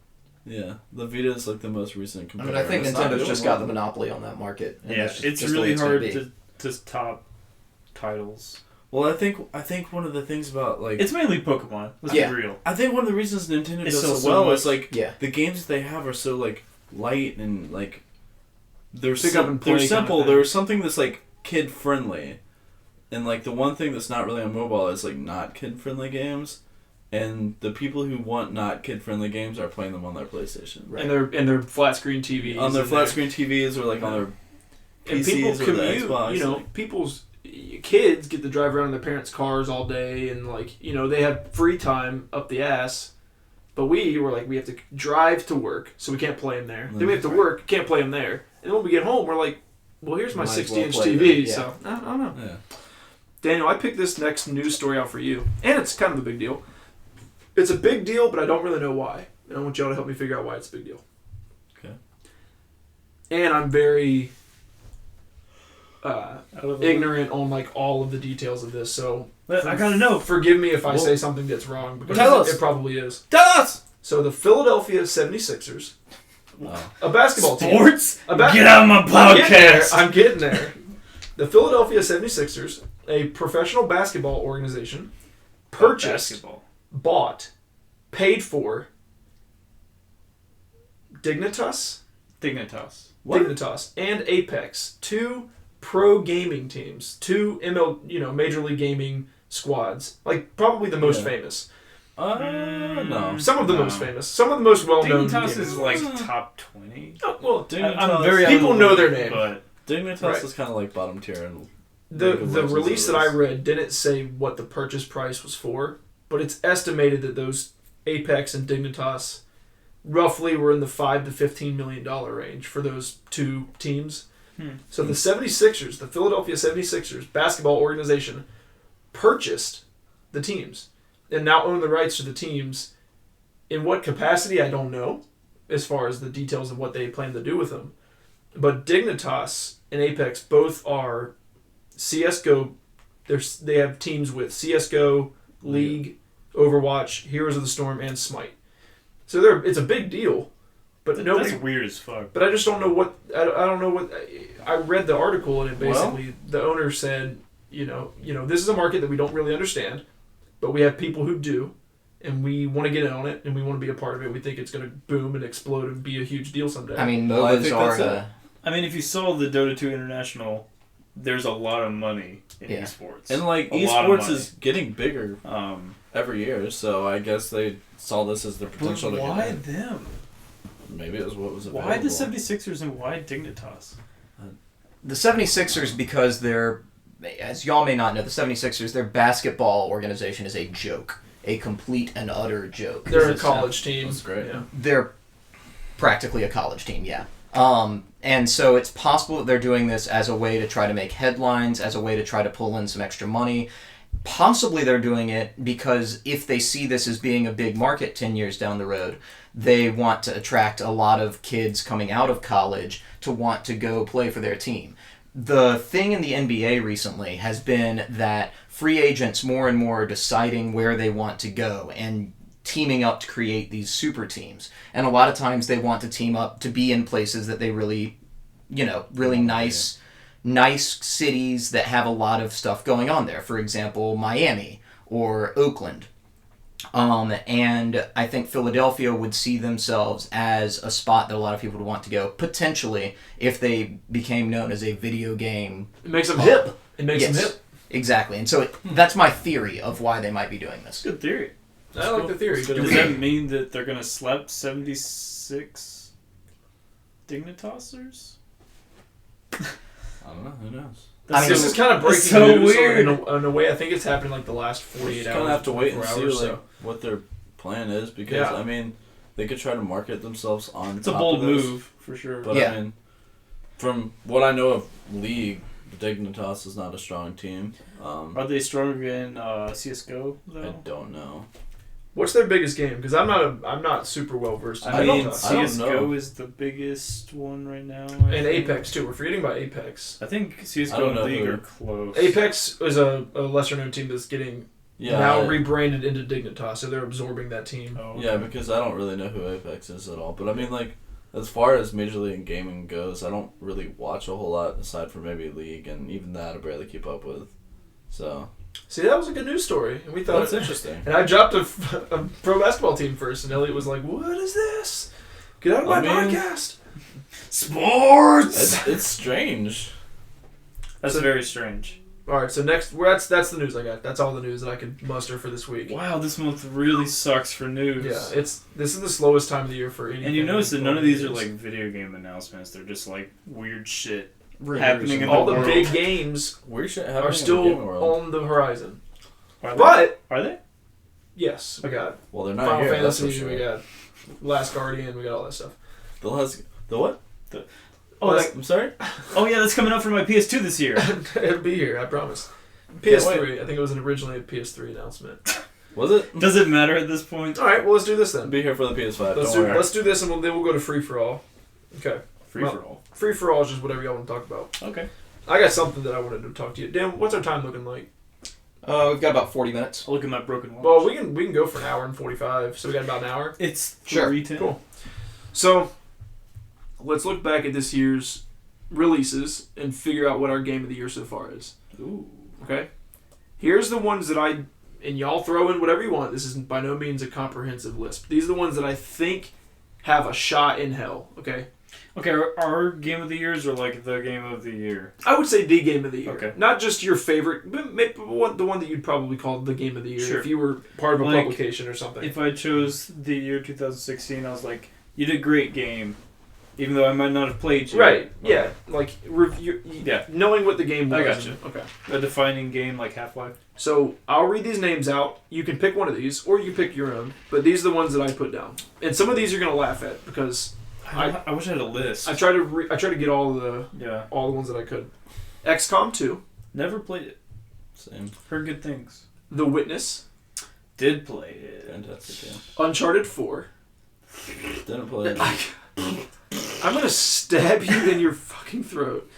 Yeah. The Vita is, like, the most recent competitor. I mean, I think Nintendo's just got the monopoly on that market. Yeah, it's really hard to top titles. Well, I think one of the things about like it's mainly Pokemon. Let's be real. I think one of the reasons Nintendo does so well is like the games that they have are so like light and like they're simple. There's something that's like kid friendly, and like the one thing that's not really on mobile is like not kid friendly games, and the people who want not kid friendly games are playing them on their PlayStation. Right. And their flat screen TVs. On their flat screen TVs or like on their PCs and people or commute, the Xbox. Like, people's kids get to drive around in their parents' cars all day, and like they have free time up the ass. But we were like, we have to drive to work, so we can't play them there. Then we have to work, can't play them there. And then when we get home, we're like, well, here's my 60-inch TV. So I don't know. Yeah. Daniel, I picked this next news story out for you, and it's kind of a big deal. It's a big deal, but I don't really know why. And I want y'all to help me figure out why it's a big deal. Okay. And I'm very ignorant on like all of the details of this, so I gotta know. Forgive me if I say something that's wrong, because it probably is. Tell us! So the Philadelphia 76ers, a basketball team. Sports? Get out of my podcast! I'm getting there. The Philadelphia 76ers, a professional basketball organization, bought, paid for Dignitas, what? Dignitas, and Apex, 2 pro gaming teams, 2 Major League Gaming squads, like probably the most famous. No. Some of the most famous, some of the most well-known. Dignitas is like top 20. Oh, well, Dignitas, people know their name, but Dignitas is kind of like bottom tier. And the release that I read didn't say what the purchase price was for, but it's estimated that those Apex and Dignitas roughly were in the $5 to $15 million range for those 2 teams. So the 76ers, the Philadelphia 76ers basketball organization, purchased the teams and now own the rights to the teams. In what capacity, I don't know, as far as the details of what they plan to do with them. But Dignitas and Apex both are CSGO. They have teams with CSGO, League, Overwatch, Heroes of the Storm, and Smite. So it's a big deal. But that's weird as fuck. But I just don't know what I don't know what I read the article, and it basically the owner said, this is a market that we don't really understand, but we have people who do, and we want to get in on it, and we want to be a part of it. We think it's going to boom and explode and be a huge deal someday. I mean, Well, I MOBAs think are. that's I mean, if you saw the Dota 2 International, there's a lot of money in Yeah. esports. And like A lot of esports money. is getting bigger every year, so I guess they saw this as the But potential to why get in. them? Maybe it was what was available. Why the 76ers and why Dignitas? The 76ers, because they're, as y'all may not know, the 76ers, their basketball organization is a joke. A complete and utter joke. They're a college team. That's great. Yeah. They're practically a college team, yeah. And so it's possible that they're doing this as a way to try to make headlines, as a way to try to pull in some extra money. Possibly they're doing it because if they see this as being a big market 10 years down the road, they want to attract a lot of kids coming out of college to want to go play for their team. The thing in the NBA recently has been that free agents more and more are deciding where they want to go and teaming up to create these super teams. And a lot of times they want to team up to be in places that they really, really nice cities that have a lot of stuff going on there. For example, Miami or Oakland. And I think Philadelphia would see themselves as a spot that a lot of people would want to go, potentially, if they became known as a video game. It makes them hip. It makes them hip. Exactly. And so that's my theory of why they might be doing this. Good theory. I like the theory. But Does that mean that they're going to slap 76 Dignitasers? I don't know. Who knows? This is kind of breaking so news weird. in a way. I think it's happened like the last 48 Just hours. kind of have to wait and 24 see hours, like so. what their plan is because Yeah. I mean they could try to market themselves on. It's a top bold of this, move, for sure. but Yeah. I mean, from what I know of League, the Dignitas is not a strong team. Are they stronger in CSGO, though? I don't know. What's their biggest game? Because I'm not super well versed in I mean, Dota. I don't CSGO know. is the biggest one right now. And Apex too. We're forgetting about Apex. I think I CSGO don't and know League who. are close. Apex is a lesser known team that's getting Yeah. now rebranded into Dignitas, so they're absorbing that team. Oh, okay. Yeah, because I don't really know who Apex is at all. But I mean, like, as far as Major League Gaming goes, I don't really watch a whole lot aside from maybe League, and even that I barely keep up with. So See, that was a good news story, and we thought that's interesting. And I dropped a pro basketball team first, and Elliot was like, "What is this? Get out of my podcast!" Sports. It's strange. That's So- very strange. All right, so next, that's the news I got. That's all the news that I could muster for this week. Wow, this month really sucks for news. Yeah, this is the slowest time of the year for anything. And you notice that none of these are news. like video game announcements. They're just like weird shit Rumors happening in and the all the world. big games Weird shit are happening in the still gaming world. on the horizon. Are they? But Are they? yes, we got Well, they're not Final here. That's Fantasy, for sure. we got Last Guardian, we got all that stuff. The what? Oh, Last- that, I'm sorry. oh yeah, that's coming out for my PS2 this year. It'll be here, I promise. Can't PS3, I think it was originally a PS3 announcement. Was it? Does it matter at this point? All right, well let's do this then. Be here for the PS5. Don't worry. Let's do this, and then we'll go to free for all. Okay, Free for all. free for all is just whatever y'all want to talk about. Okay. I got something that I wanted to talk to you. Dan, what's our time looking like? We've got about 40 minutes. I'll look at my broken watch. Well, we can go for an hour and 45, so we got about an hour. It's Sure. 3:10. Cool. So, let's look back at this year's releases and figure out what our game of the year so far is. Ooh. Okay? Here's the ones that and y'all throw in whatever you want. This is by no means a comprehensive list. These are the ones that I think have a shot in hell, okay? Okay, our game of the years are like the game of the year. I would say the game of the year. Okay. Not just your favorite, but maybe the one that you'd probably call the game of the year Sure. if you were part of a Like, publication or something. If I chose the year 2016, I was like, you did a great game, even though I might not have played you. Right, yeah. Like, review, Yeah. knowing what the game was. I got you. Okay. A defining game like Half-Life. So, I'll read these names out. You can pick one of these, or you can pick your own. But these are the ones that I put down. And some of these you're going to laugh at, because I wish I had a list. I try to get all the Yeah. ones that I could. XCOM 2, Never played it. Same. Heard good things. The Witness, Did play it. Fantastic game. Uncharted 4. Didn't play it. I'm going to stab you in your fucking throat.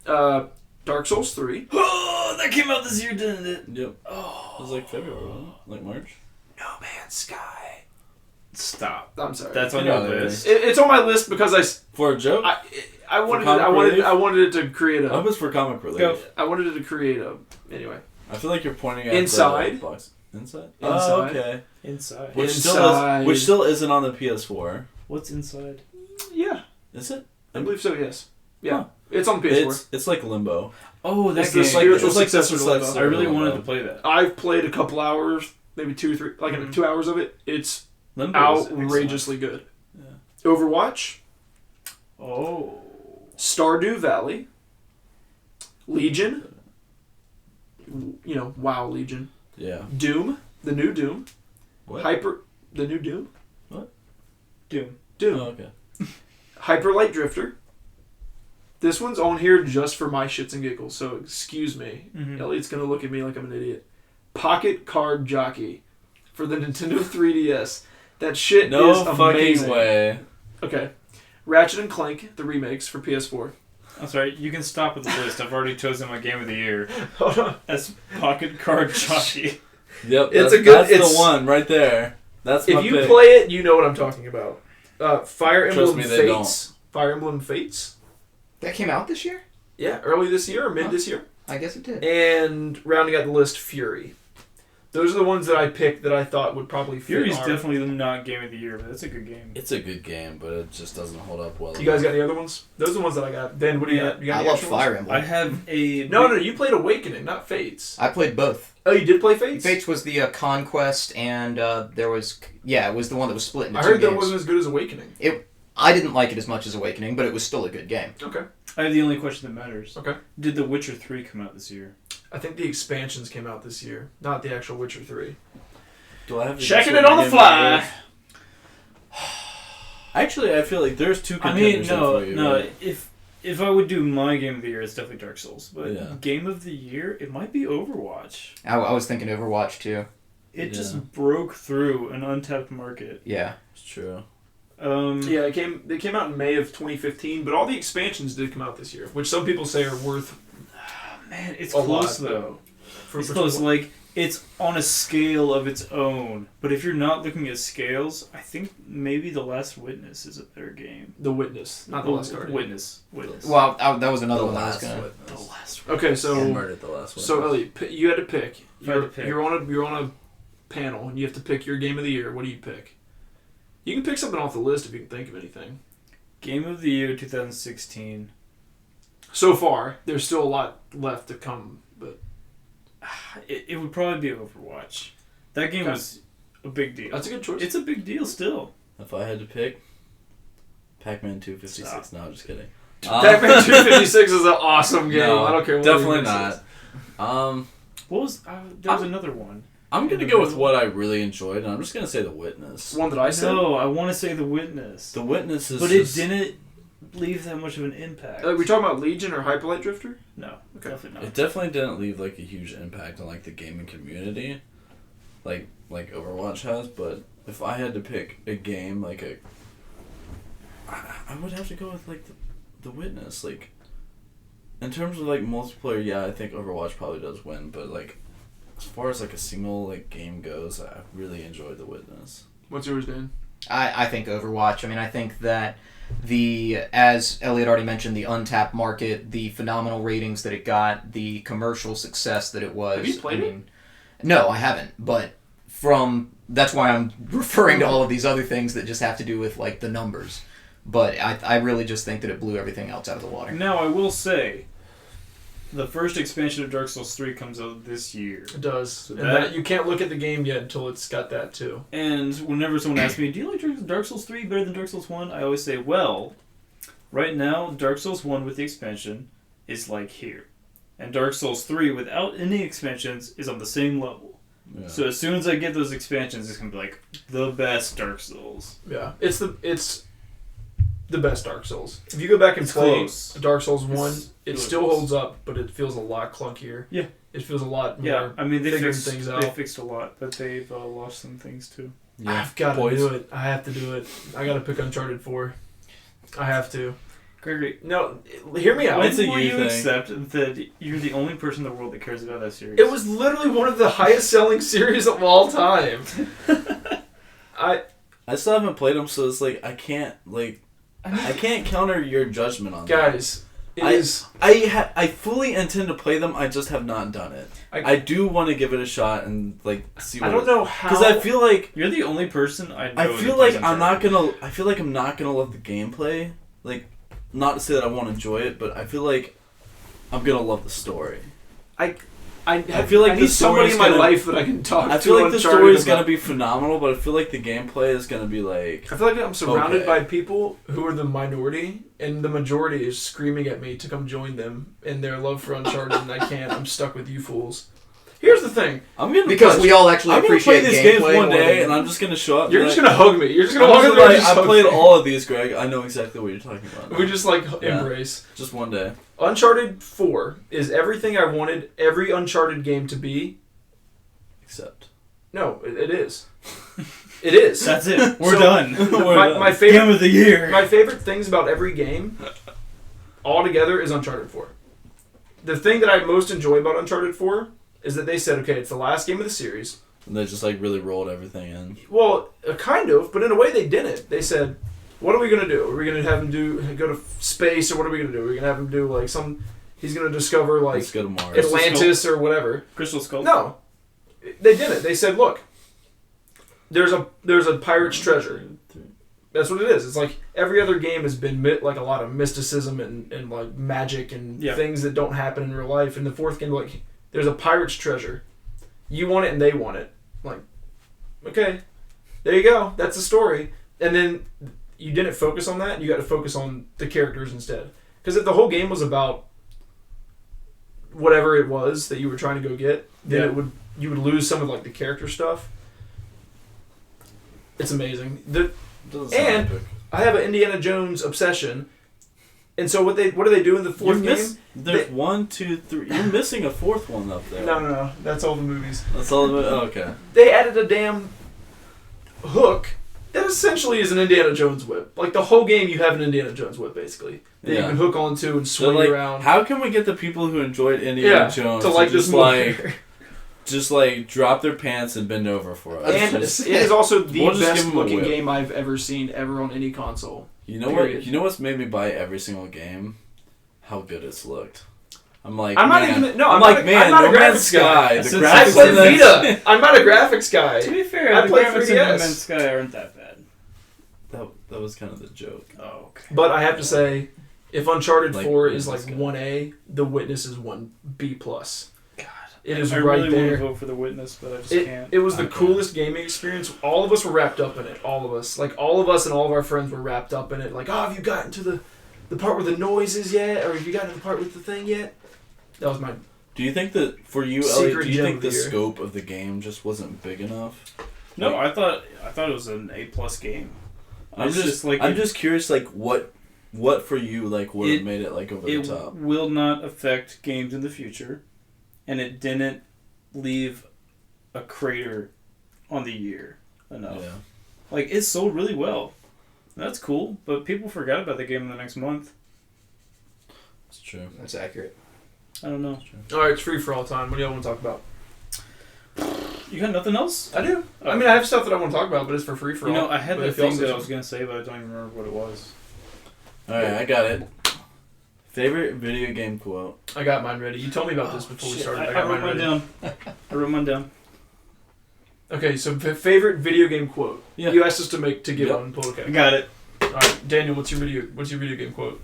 Dark Souls 3. Oh, that came out this year, didn't it? Yep. Oh. It was like February, wasn't it? Like March. No Man's Sky. Stop. I'm sorry. That's on Yeah, your there list. It's on my list because For a joke? I wanted comic relief? I wanted it to create I hope a it's for comic relief. Go. I wanted it to create a anyway. I feel like you're pointing at Inside? the box. Inside? Inside. Oh, okay. Inside. Which Inside. still isn't on the PS4. What's inside? Yeah, Is it? I believe so. Yes. Yeah, Huh. it's on PS4. It's like Limbo. Oh, that It's the game. spiritual It's like successor to successor. Limbo. I really Limbo. wanted to play that. I've played a couple hours, maybe 2 or 3, like Mhm. 2 hours of it. It's Limbo is outrageously good. Yeah. Overwatch, excellent. Oh. Stardew Valley, Legion. WoW Legion. Yeah. Doom, the new Doom. What? The new Doom. Doom. Doom. Oh, okay. Hyper Light Drifter. This one's on here just for my shits and giggles, so excuse me. Mhm. Elliot's gonna look at me like I'm an idiot. Pocket Card Jockey for the Nintendo 3DS. That shit No is fucking amazing. way. Okay. Ratchet and Clank, the remakes for PS4. I'm sorry, you can stop with the list. I've already chosen my game of the year. Hold on. That's Pocket Card Jockey. Yep. It's that's, a good- That's it's- the one right there. That's my If you pick. play it, you know what I'm talking about. Fire Trust Emblem me, they Fates. Fire Emblem Fates. That came out this year? Yeah, early this year or mid this year. I guess it did. And rounding out the list, Fury. Those are the ones that I picked that I thought would probably fit. Fury's our- definitely not game of the year, but that's a good game. It's a good game, but it just doesn't hold up well. You guys got any other ones? Those are the ones that I got. Ben, what do you Yeah. got? You got I any love extra ones? Fire Emblem. I have a... No, you played Awakening, not Fates. I played both. Oh, you did play Fates? Fates was the Conquest, and there was... Yeah, it was the one that was split into I two heard that games. wasn't as good as Awakening. I didn't like it as much as Awakening, but it was still a good game. Okay. I have the only question that matters. Okay. Did The Witcher 3 come out this year? I think the expansions came out this year, not the actual Witcher 3. Do I have to Checking just it on the give fly. it a- Actually, I feel like there's two I mean, contenders for you. no. right? If I would do my game of the year, it's definitely Dark Souls. But Yeah. game of the year, it might be Overwatch. I was thinking Overwatch, too. It Yeah. just broke through an untapped market. Yeah. It's true. Yeah, they came out in May of 2015, but all the expansions did come out this year, which some people say are worth Man, it's a close lot. though. For It's close. Like, it's on a scale of its own. But if you're not looking at scales, I think maybe The Last Witness is a better game. The Witness, not the Last Guardian. Witness. Well, that was another The one I was last going to... Witness. The Last Okay, You so murdered the last one. so Elliot, you had to pick. If I had to pick. You're on a panel, and you have to pick your game of the year. What do you pick? You can pick something off the list if you can think of anything. Game of the Year 2016. So far, there's still a lot left to come, but It would probably be Overwatch. That game Okay. was a big deal. that's a good choice. It's a big deal still. If I had to pick, Pac-Man 256. No, I'm just kidding. Pac-Man 256 is an awesome game. No, I don't care what definitely anyone not. says. What was... there was another one. I'm gonna go with what I really enjoyed, and I'm just gonna say The Witness. One that I said. No, I want to say The Witness. The Witness is But just, it didn't leave that much of an impact. We talking about Legion or Hyperlight Drifter? No, Okay. definitely not. It definitely didn't leave like a huge impact on like the gaming community, like Overwatch has. But if I had to pick a game, I would have to go with like the Witness. Like, in terms of like multiplayer, yeah, I think Overwatch probably does win. But like, as far as like a single like game goes, I really enjoyed The Witness. What's yours, Dan? I think Overwatch. I mean, I think that as Elliot already mentioned, the untapped market, the phenomenal ratings that it got, the commercial success that it was. Have you played it? No, I haven't. But that's why I'm referring to all of these other things that just have to do with like the numbers. But I really just think that it blew everything else out of the water. Now, I will say, the first expansion of Dark Souls 3 comes out this year. It does. And that- you can't look at the game yet until it's got that too. And whenever someone asks me, do you like Dark Souls 3 better than Dark Souls 1? I always say, well, right now, Dark Souls 1 with the expansion is like here. And Dark Souls 3 without any expansions is on the same level. Yeah. So as soon as I get those expansions, it's going to be like the best Dark Souls. Yeah, it's the best Dark Souls. If you go back and It's play close. Dark Souls 1, It's it really still close. holds up, but it feels a lot clunkier. Yeah. It feels a lot more. Yeah, I mean, they figuring fixed, things they out. fixed a lot, but they've lost some things too. Yeah. I've got to Boys. do it. I have to do it. I got to pick Uncharted 4. I have to. Gregory, No, hear me out. when It's a will you you thing. accept that you're the only person in the world that cares about that series? It was literally one of the highest selling series of all time. I still haven't played them, so it's like I can't counter your judgment on that. Guys, I fully intend to play them. I just have not done it. I do want to give it a shot and like see. What I don't know how. Because I feel like you're the only person I know. I feel like I'm not gonna. I feel like I'm not gonna love the gameplay. Like, not to say that I won't enjoy it, but I feel like I'm gonna love the story. I feel like I the need somebody in my story's gonna- life that I can talk to. I feel like the Uncharted story is about. gonna be phenomenal, but I feel like the gameplay is gonna be like. I feel like I'm surrounded Okay. by people who are the minority, and the majority is screaming at me to come join them in their love for Uncharted, and I can't. I'm stuck with you fools. Here's the thing. Because we all actually I'm gonna appreciate play these gameplay games one more day, than- and I'm just gonna show up. You're and just be gonna hug me. You're just gonna I'm walk just up there and like, just I hug played me. all of these, Greg. I know exactly what you're talking about. We just like Yeah. embrace. Just one day. Uncharted 4 is everything I wanted every Uncharted game to be. Except. No, it is. It is. That's it. We're So, done. My Game favorite of the year. My favorite things about every game, altogether, is Uncharted 4. The thing that I most enjoy about Uncharted 4 is that they said, okay, it's the last game of the series. And they just like really rolled everything in. Well, kind of, but in a way they didn't. They said, what are we going to do? Are we going to have him go to space, or what are we going to do? Are we going to have him do, like, he's going to discover, like, Let's go to Mars. Atlantis or whatever. Crystal Skull. No. They didn't. They said, look, there's a pirate's treasure. That's what it is. It's like every other game has been like a lot of mysticism and like magic and things that don't happen in real life. In the fourth game, like, there's a pirate's treasure. You want it and they want it. Like, okay, there you go. That's the story. And then you didn't focus on that. You got to focus on the characters instead. Because if the whole game was about whatever it was that you were trying to go get, then you would lose some of like the character stuff. It's amazing. Doesn't sound And epic. I have an Indiana Jones obsession. And so what do they do in the fourth game? There's 1, 2, 3. You're missing a fourth one up there. No. That's all the movies. That's all of it? Oh, okay. They added a damn hook that essentially is an Indiana Jones whip. Like, the whole game you have an Indiana Jones whip, basically. That you can hook onto and swing like, around. How can we get the people who enjoyed Indiana Jones to like just this like movie? just like drop their pants and bend over for us? And Just- it is also the We'll just give best 'em a looking whip. game I've ever seen ever on any console. You know Period. what? You know what's made me buy every single game? How good it's looked. I'm like, I'm not man. even. No, I'm I'm like, not, man, I'm not No a Man's graphics guy. Sky. The Since I graphics play in that- Vita. I'm not a graphics guy. To be fair, I the played graphics in No 3DS. Man's Sky aren't that bad. That was kind of the joke. Oh, okay. But I have to say, if Uncharted Like 4 is like Witness guy. 1A, The Witness is 1B+. God. It is I right really there. want to vote for The Witness, but I just can't. It was the Okay. coolest gaming experience. All of us were wrapped up in it. All of us. Like, all of us and all of our friends were wrapped up in it. Like, oh, have you gotten to the part where the noise is yet? Or have you gotten to the part with the thing yet? That was my... Do you think that for you, Secret Elliot? Do you gem think of the the year. scope of the game just wasn't big enough? No, I thought it was an A+ game. I'm It's just like I'm it- just curious, like what for you like would have made it like over the It top? will not affect games in the future, and it didn't leave a crater on the year enough. Yeah. Like, it sold really well. That's cool, but people forgot about the game in the next month. It's true. That's accurate. I don't know. Alright, it's free for all time. What do y'all want to talk about? You got nothing else? I do. I mean, I have stuff that I want to talk about, but it's for free for You all. know, I had But that if y'all thing say that I was something- going to say, but I don't even remember what it was. All right, I got it. Favorite video game quote. I got mine ready. You told me about this before we started. I I got wrote mine mine ready. down. I wrote mine down. Okay, so favorite video game quote. Yeah. You asked us to give Yep. one. Pull okay. I got it. All right, Daniel, what's your video game quote?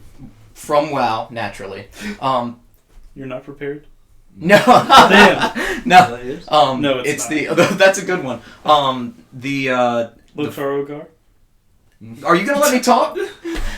From WoW, naturally. You're not prepared? No. Damn. No. That is? No, it's the that's a good one. Look for Ogar. Are you gonna let me talk?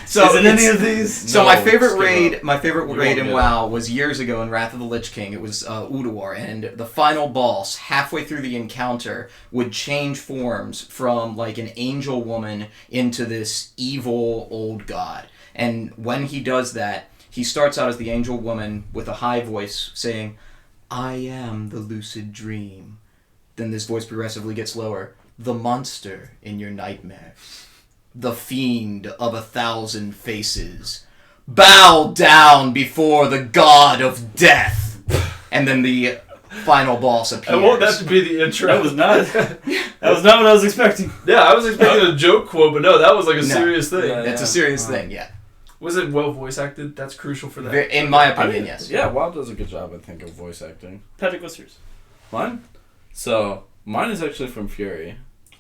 So Is it any it's- of these? So No, my favorite skip raid, up. my favorite You raid won't in get WoW was years ago in Wrath of the Lich King. It was Udawar, and the final boss, halfway through the encounter, would change forms from like an angel woman into this evil old god. And when he does that, he starts out as the angel woman with a high voice saying, "I am the lucid dream." Then this voice progressively gets lower. "The monster in your nightmares. The fiend of 1,000 faces. Bow down before the god of death." And then the final boss appears. I want that to be the intro. That was not what I was expecting. Yeah, I was expecting a joke quote, but no, that was like a No. serious thing. Yeah. It's a serious thing, yeah. Was it well voice acted? That's crucial for that. In my opinion, yes. Yeah, WoW does a good job, I think, of voice acting. Patrick, what's yours? Mine? So, mine is actually from Fury.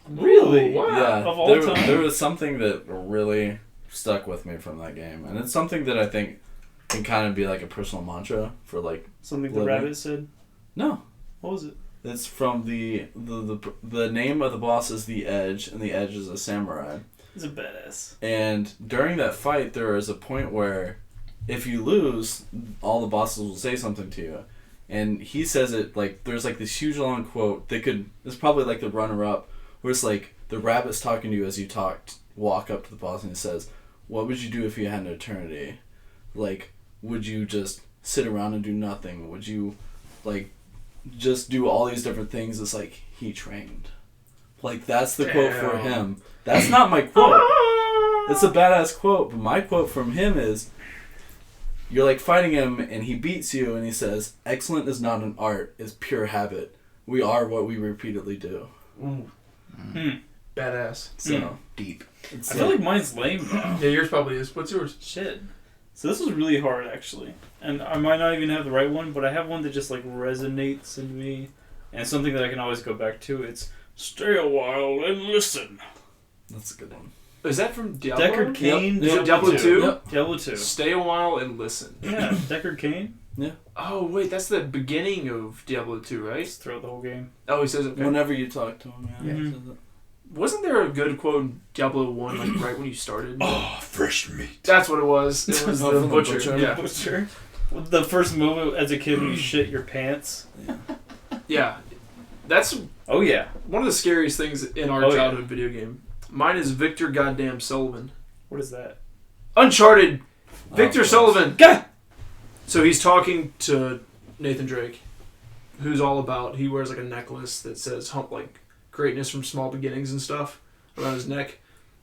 Really? Wow. Yeah, Of all time? there was something that really stuck with me from that game. And it's something that I think can kind of be like a personal mantra for like... Something the living. rabbit said? No. What was it? It's from the name of the boss is the Edge, and the Edge is a samurai. He's a badass. And during that fight, there is a point where if you lose, all the bosses will say something to you. And he says it, like, there's, like, this huge long quote. It's probably, like, the runner-up, where it's, like, the rabbit's talking to you as you walk up to the boss, and he says, what would you do if you had an eternity? Like, would you just sit around and do nothing? Would you, like, just do all these different things? It's like, he trained. Like, that's the quote for him. That's not my quote. It's a badass quote, but my quote from him is, you're like fighting him and he beats you and he says, excellent is not an art, it's pure habit. We are what we repeatedly do. Ooh. Badass. So, Deep. I feel like mine's lame now. Yeah, yours probably is. What's yours? Shit. So this was really hard, actually. And I might not even have the right one, but I have one that just, like, resonates in me. And it's something that I can always go back to. It's, stay a while and listen. that's a good one. Is that from Diablo? Deckard Cain. Is it Diablo 2? Yep. Diablo 2. Stay a while and listen. Yeah, Deckard Cain. Oh, wait, that's the beginning of Diablo 2, right? Just throughout the whole game. Oh, he says it. Okay. Whenever you talk to him, yeah. Mhm. he says it. Wasn't there a good quote in Diablo 1, like, right when you started? Ah, fresh meat. That's what it was. It was Oh, the from the butcher. butcher. Yeah. Butcher. The first move as a kid when you shit your pants. Yeah. That's Oh, yeah. one of the scariest things in our childhood video game. Mine is Victor Goddamn Sullivan. What is that? Uncharted! Oh, Victor of course. Sullivan! Gah! So he's talking to Nathan Drake, who's all about, he wears like a necklace that says like greatness from small beginnings and stuff around his neck.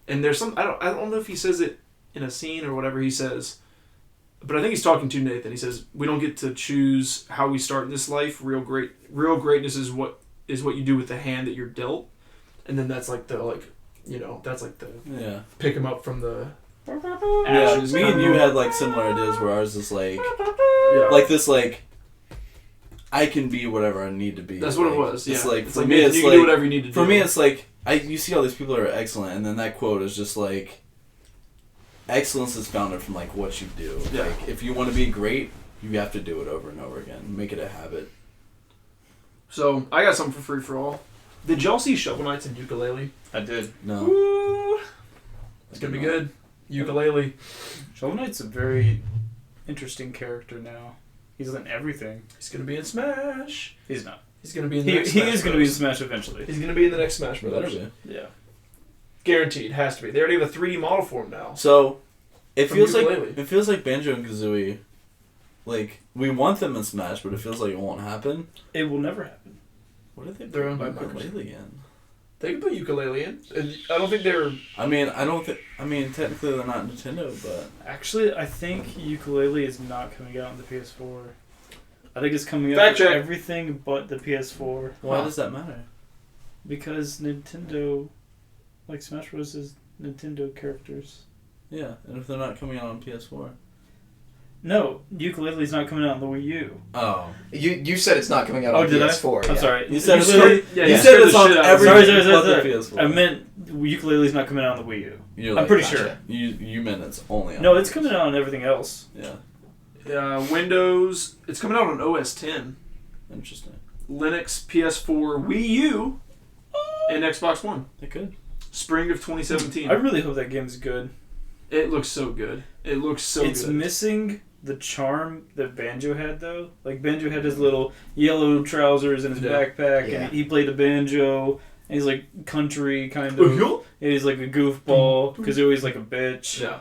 And there's some, I don't know if he says it in a scene or whatever he says, but I think he's talking to Nathan. He says, we don't get to choose how we start in this life. Real greatness is what you do with the hand that you're dealt. And then that's like the, that's like the Yeah. pick him up from the Yeah, ashes. me and you had like similar ideas where ours is like, Yeah. like this like, I can be whatever I need to be. That's what it Like, was. Yeah. It's like, it's for like me, you it's can like, do whatever you need to do. for me, it's like, you see all these people that are excellent, and then that quote is just like, excellence is founded from like what you do. Yeah. Like, if you want to be great, you have to do it over and over again. Make it a habit. So I got something for free for all. Did y'all see Shovel Knights and Ukulele? I did. No. Woo! It's gonna be good. Ukulele. Shovel Knight's a very interesting character now. He's in everything. He's gonna be in Smash. He's not. He's gonna be in the He next is Smash going to be in Bros. Smash eventually. He's gonna be in the next Smash Better Brothers. be. Yeah. Guaranteed, has to be. They already have a 3D model for him now. So, it From feels Ukulele. like Banjo and Kazooie. Like, we want them in Smash, but it feels like it won't happen. It will never happen. What are they? They're owned by Ukulele in? They can put Ukulele in. And I don't think they're. I mean, technically they're not Nintendo, but Actually, I think Ukulele is not coming out on the PS4. I think it's coming out Fact for check. everything but the PS4. why does that matter? Because Nintendo, like Smash Bros. Is Nintendo characters. Yeah, and if they're not coming out on PS4. No, Ukulele's not coming out on the Wii U. Oh. You said it's not coming out Oh, on did PS4. I'm yeah. sorry. You said Ukulele- Yeah, you you said scared it's the on shit out of me. everything Sorry. but the PS4. I meant Ukulele's not coming out on the Wii U. You're I'm like, pretty gotcha. sure. You meant it's only on No, it's coming out on everything else. Yeah. Windows. It's coming out on OS 10, Interesting. Linux, PS4, Wii U, and Xbox One. They could. Spring of 2017. I really hope that game's good. It looks so good. It looks so It's good. missing the charm that Banjo had, though. Like, Banjo had his little yellow trousers and his Yeah. backpack, Yeah. and he played a banjo, and he's, like, country, kind Oh, of. yeah? And he's, like, a goofball, because he's always, like, a bitch. Yeah.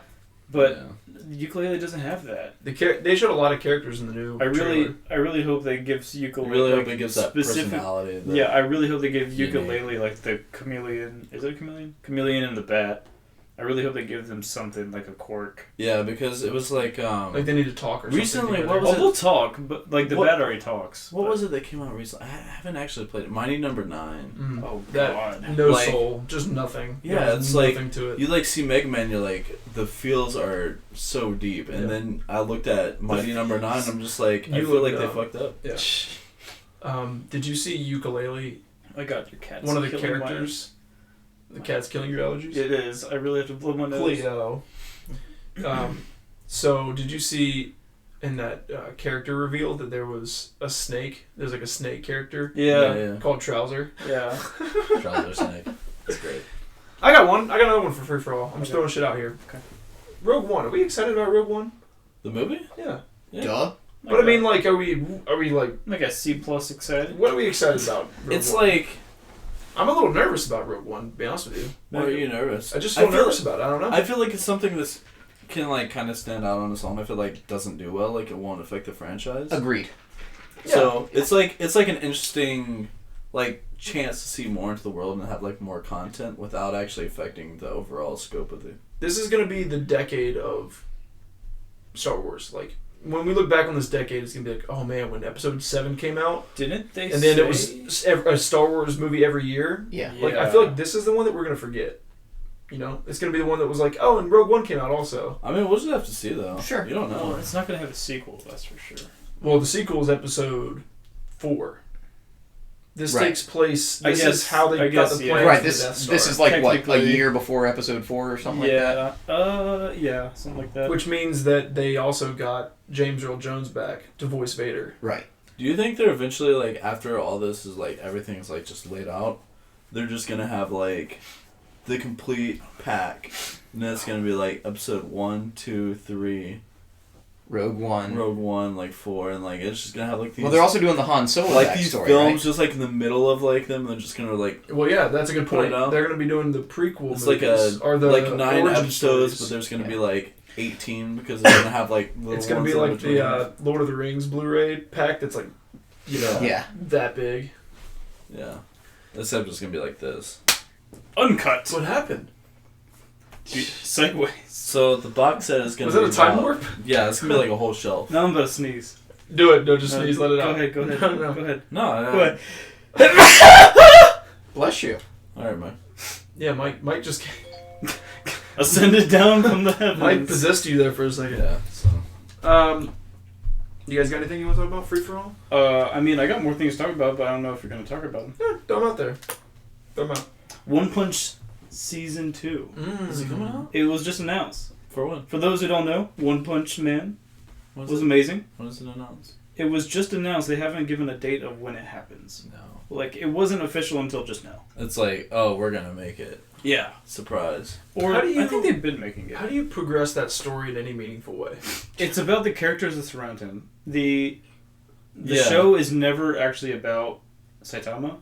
But yeah. Ukulele doesn't have that. They showed a lot of characters in the new trailer. I really hope they give I Ukulele, really like, hope it gives that personality. Yeah, I really hope they give Unique. Ukulele, like, the chameleon. Is it a chameleon? Chameleon and the bat. I really hope they give them something like a quirk. Yeah, because it was like Like they need to talk or recently, something. what was Oh, it? they'll talk, but like the What- bat already talks. What but- was it that came out recently? I haven't actually played it. Mighty Number 9. Mm. Oh That god. no Like- soul, just nothing. Yeah, There's it's like- nothing to it. You like see Mega Man, you're like, the feels are so deep. And Yeah. then I looked at Mighty Number 9, I'm just like, I You feel look like they dumb. fucked up. Yeah. Did you see Ukulele? I got your cat. One of the characters. The cat's killing your allergies. It is. I really have to blow my nose. Cleo. So did you see in that character reveal that there was a snake? There's like a snake character Yeah. called Trouser. Yeah. Trouser Snake. That's great. I got one. I got another one for free for all. I'm just Okay. throwing shit out here. Okay. Rogue One. Are we excited about Rogue One? The movie? Yeah. Yeah. Duh. But I mean, like, are we like, like a C+ excited. what are we excited about? Rogue It's One? like, I'm a little nervous about Rogue One. To be honest with you. why are you nervous? I just feel feel nervous about it. I don't know. I feel like it's something that's can like kind of stand out on its own. I feel like doesn't do well. Like it won't affect the franchise. Agreed. So it's like an interesting like chance to see more into the world and have like more content without actually affecting the overall scope of the. This is gonna be the decade of Star Wars. Like when we look back on this decade, it's gonna be like, oh man, when Episode 7 came out, Didn't they and then say... it was a Star Wars movie every year. Yeah. Like I feel like this is the one that we're gonna forget. You know, it's gonna be the one that was like, oh, and Rogue One came out also. I mean, we'll just have to see though. Sure. You don't No, know. it's not going to have a sequel, that's for sure. Well, the sequel is Episode 4. This Right. takes place. I This guess- is how they I got guess, the yeah. plan. Right. for the This Death Star. this is like what, a Technically- year before Episode 4 or something like that. Yeah, something like that. Which means that they also got James Earl Jones back to voice Vader. Right. Do you think they're eventually like after all this is like everything's like just laid out, they're just gonna have like the complete pack, and then it's gonna be like Episode 1, 2, 3, Rogue One. Rogue One, like 4, and like it's just gonna have like these. Well, they're also doing the Han Solo like these backstory, films right? just like in the middle of like them. They're just gonna like Well, yeah, that's a good Put it point. out. They're going to be doing the prequel it's movies, like or the like 9 origin episodes, stories. but there's gonna Yeah. be like 18 because they're gonna have like little. It's going to ones be in like between. the Lord of the Rings Blu-ray pack that's like, you know, Yeah. that big. Yeah, this episode's gonna be like this. Uncut. What happened? Segways. So the box set is gonna. Was that be a time about- warp? Yeah, it's gonna be like a whole shelf. Now I'm about to sneeze. Do it. No, just sneeze. Let it Go out. ahead, go ahead. No, no. Go ahead. No, Go ahead. Bless you. All right, Mike. Yeah, Mike just Ascended down from the heavens. Mike possessed you there for a second. Yeah. So. You guys got anything you want to talk about? Free for all? I mean, I got more things to talk about, but I don't know if you're going to talk about them. Yeah, throw them out there. Throw them out. One Punch Season 2. Is it coming out? It was just announced. For when? For those who don't know, One Punch Man When was amazing. When is it announced? It was just announced. They haven't given a date of when it happens. No. Like, it wasn't official until just now. It's like, oh, we're gonna make it. Yeah. Surprise. Or How do you- I think they've been making it. How do you progress that story in any meaningful way? It's about the characters that surround him. The Yeah. show is never actually about Saitama.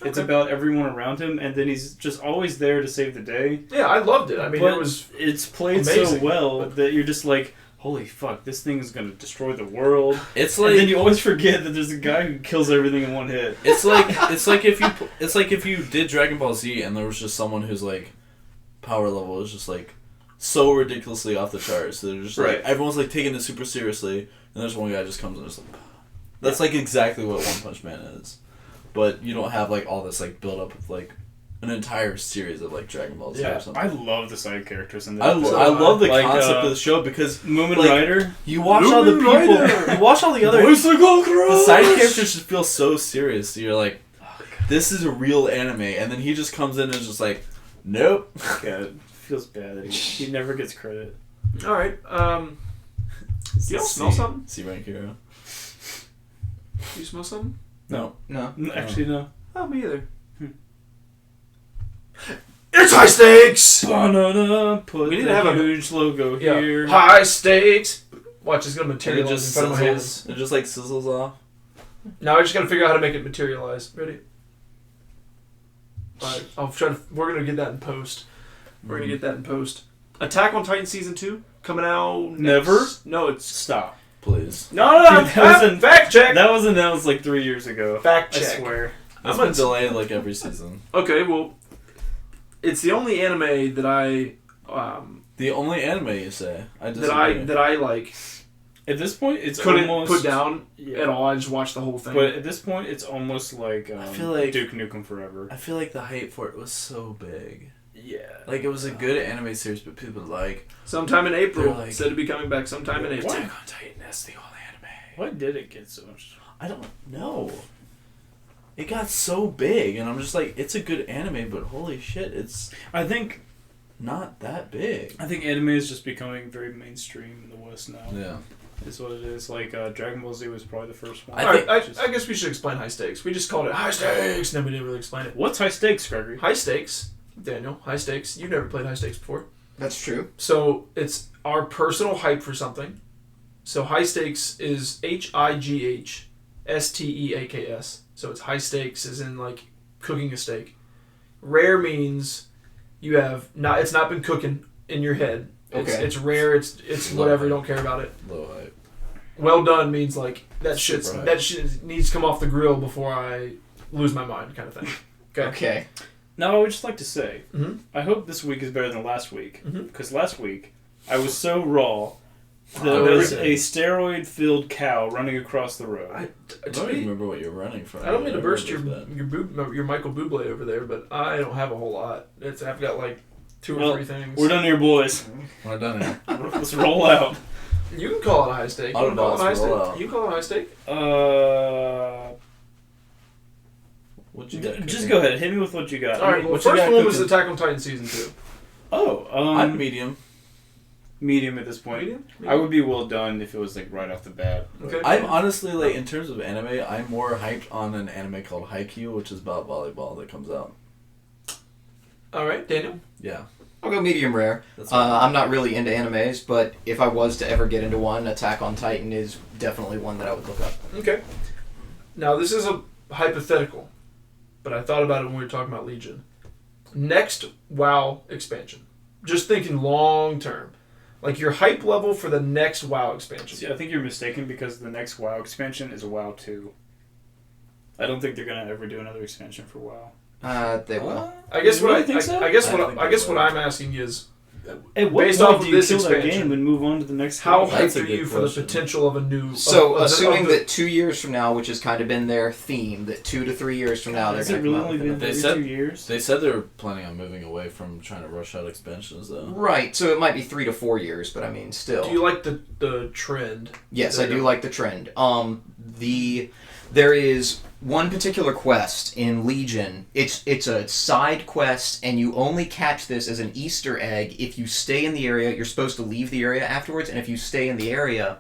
It's Okay. about everyone around him, and then he's just always there to save the day. Yeah, I loved it. I mean, But it was. it's played amazing, so well but- that you're just like, holy fuck, this thing is going to destroy the world. It's And then like you always forget that there's a guy who kills everything in one hit. it's like if you did Dragon Ball Z and there was just someone whose like power level is just like so ridiculously off the charts. They're just Right. like everyone's like taking it super seriously, and there's one guy just comes and just like that's like exactly what One Punch Man is. But you don't have like all this like build up of like an entire series of like Dragon Ball Z Yeah, or something. I love the side characters in this. I love the Like, concept of the show because Moomin like, Rider. you watch all the people, you watch all the other the side characters just feel so serious. So you're like, this is a real anime, and then he just comes in and is just like, nope. God, it feels bad that he never gets credit. All right. Do y'all smell something? C rank hero. Do you smell something? No. No. Actually, no. Oh, me either. It's high stakes! Ba-na-na, put We need to the have a- huge logo Yeah. here. High stakes. Watch, it's gonna And it materialize just in front of my hands. sizzles. It just like sizzles off. Now I just gotta figure out how to make it materialize. Ready? Alright, I'll try to. We're gonna get that in post. We're gonna get that in post. Attack on Titan season 2 coming out. Never? No, it's Stop. Please. no. Dude, that was Fact check. That was announced like 3 years ago. Fact I check. swear. It's I'm been a- delayed like every season. Okay, well, it's the only anime that I The only anime you say. I that I like At this point, it's couldn't almost put down at all. I just watched the whole thing. But at this point, it's almost like I feel like Duke Nukem Forever. I feel like the hype for it was so big. Yeah. Like it was a good anime series, but people were like sometime in April, like, said to be coming back sometime in April. Attack on Titan, that's the only anime. Why did it get so much? I don't know. It got so big, and I'm just like, it's a good anime, but holy shit, it's I think not that big. anime is just becoming very mainstream in the West now. Yeah. Is what it is. Like Dragon Ball Z was probably the first one. I guess we should explain high stakes. We just called it high stakes, and then we didn't really explain it. What's high stakes, Gregory? High stakes, Daniel. High stakes. You've never played high stakes before. That's true. So it's our personal hype for something. So high stakes is HIGHSTEAKS. So it's high stakes, as in like cooking a steak. Rare means you have not. It's not been cooking in your head. It's rare. It's whatever. You don't care about it. Low hype. Well done means like that Super shit needs to come off the grill before I lose my mind, kind of thing. Okay. Now, I would just like to say, Mhm. I hope this week is better than last week. Mhm. Because last week, I was so raw that Oh, there was really? a steroid-filled cow running across the road. I don't even remember what you're running from. I don't mean to burst remember that. your Michael Bublé over there, but I don't have a whole lot. I've got like 2 or Well, 3 things. We're done here, boys. We're done here. Let's roll out. You can call it a high stake. You can call it a high stake. You can call it a high stake. What you got? Just go ahead. Hit me with what you got. All right. Well, what you first got one was cooking? Attack on Titan season 2. I'm medium. medium at this point. Medium? I would be well done if it was like right off the bat. Okay. I'm honestly like in terms of anime, I'm more hyped on an anime called Haikyuu, which is about volleyball that comes out. All right, Daniel. Yeah. I'll go medium rare. That's I'm not really into animes, but if I was to ever get into one, Attack on Titan is definitely one that I would look up. Okay. Now this is a hypothetical, but I thought about it when we were talking about Legion. Next WoW expansion. Just thinking long term. Like your hype level for the next WoW expansion. See, I think you're mistaken because the next WoW expansion is WoW 2. I don't think they're gonna ever do another expansion for WoW. They will. I guess You what really think so? I guess I what think I guess they what will. I'm asking is, At what based point off do of you this kill that expansion, game and move on to the next how game? That's hyped a are good you for the question. potential of a new? So, of the- assuming of the- that 2 years from now, which has kind of been their theme, that 2 to 3 years from now they're Has going it to really come out only with been another- They 32 said- years? They said they were planning on moving away from trying to rush out expansions, though. Right, so it might be 3 to 4 years, but I mean, still. Do you like the trend? Yes, I do like the trend. There is one particular quest in Legion. It's a side quest, and you only catch this as an Easter egg if you stay in the area. You're supposed to leave the area afterwards, and if you stay in the area,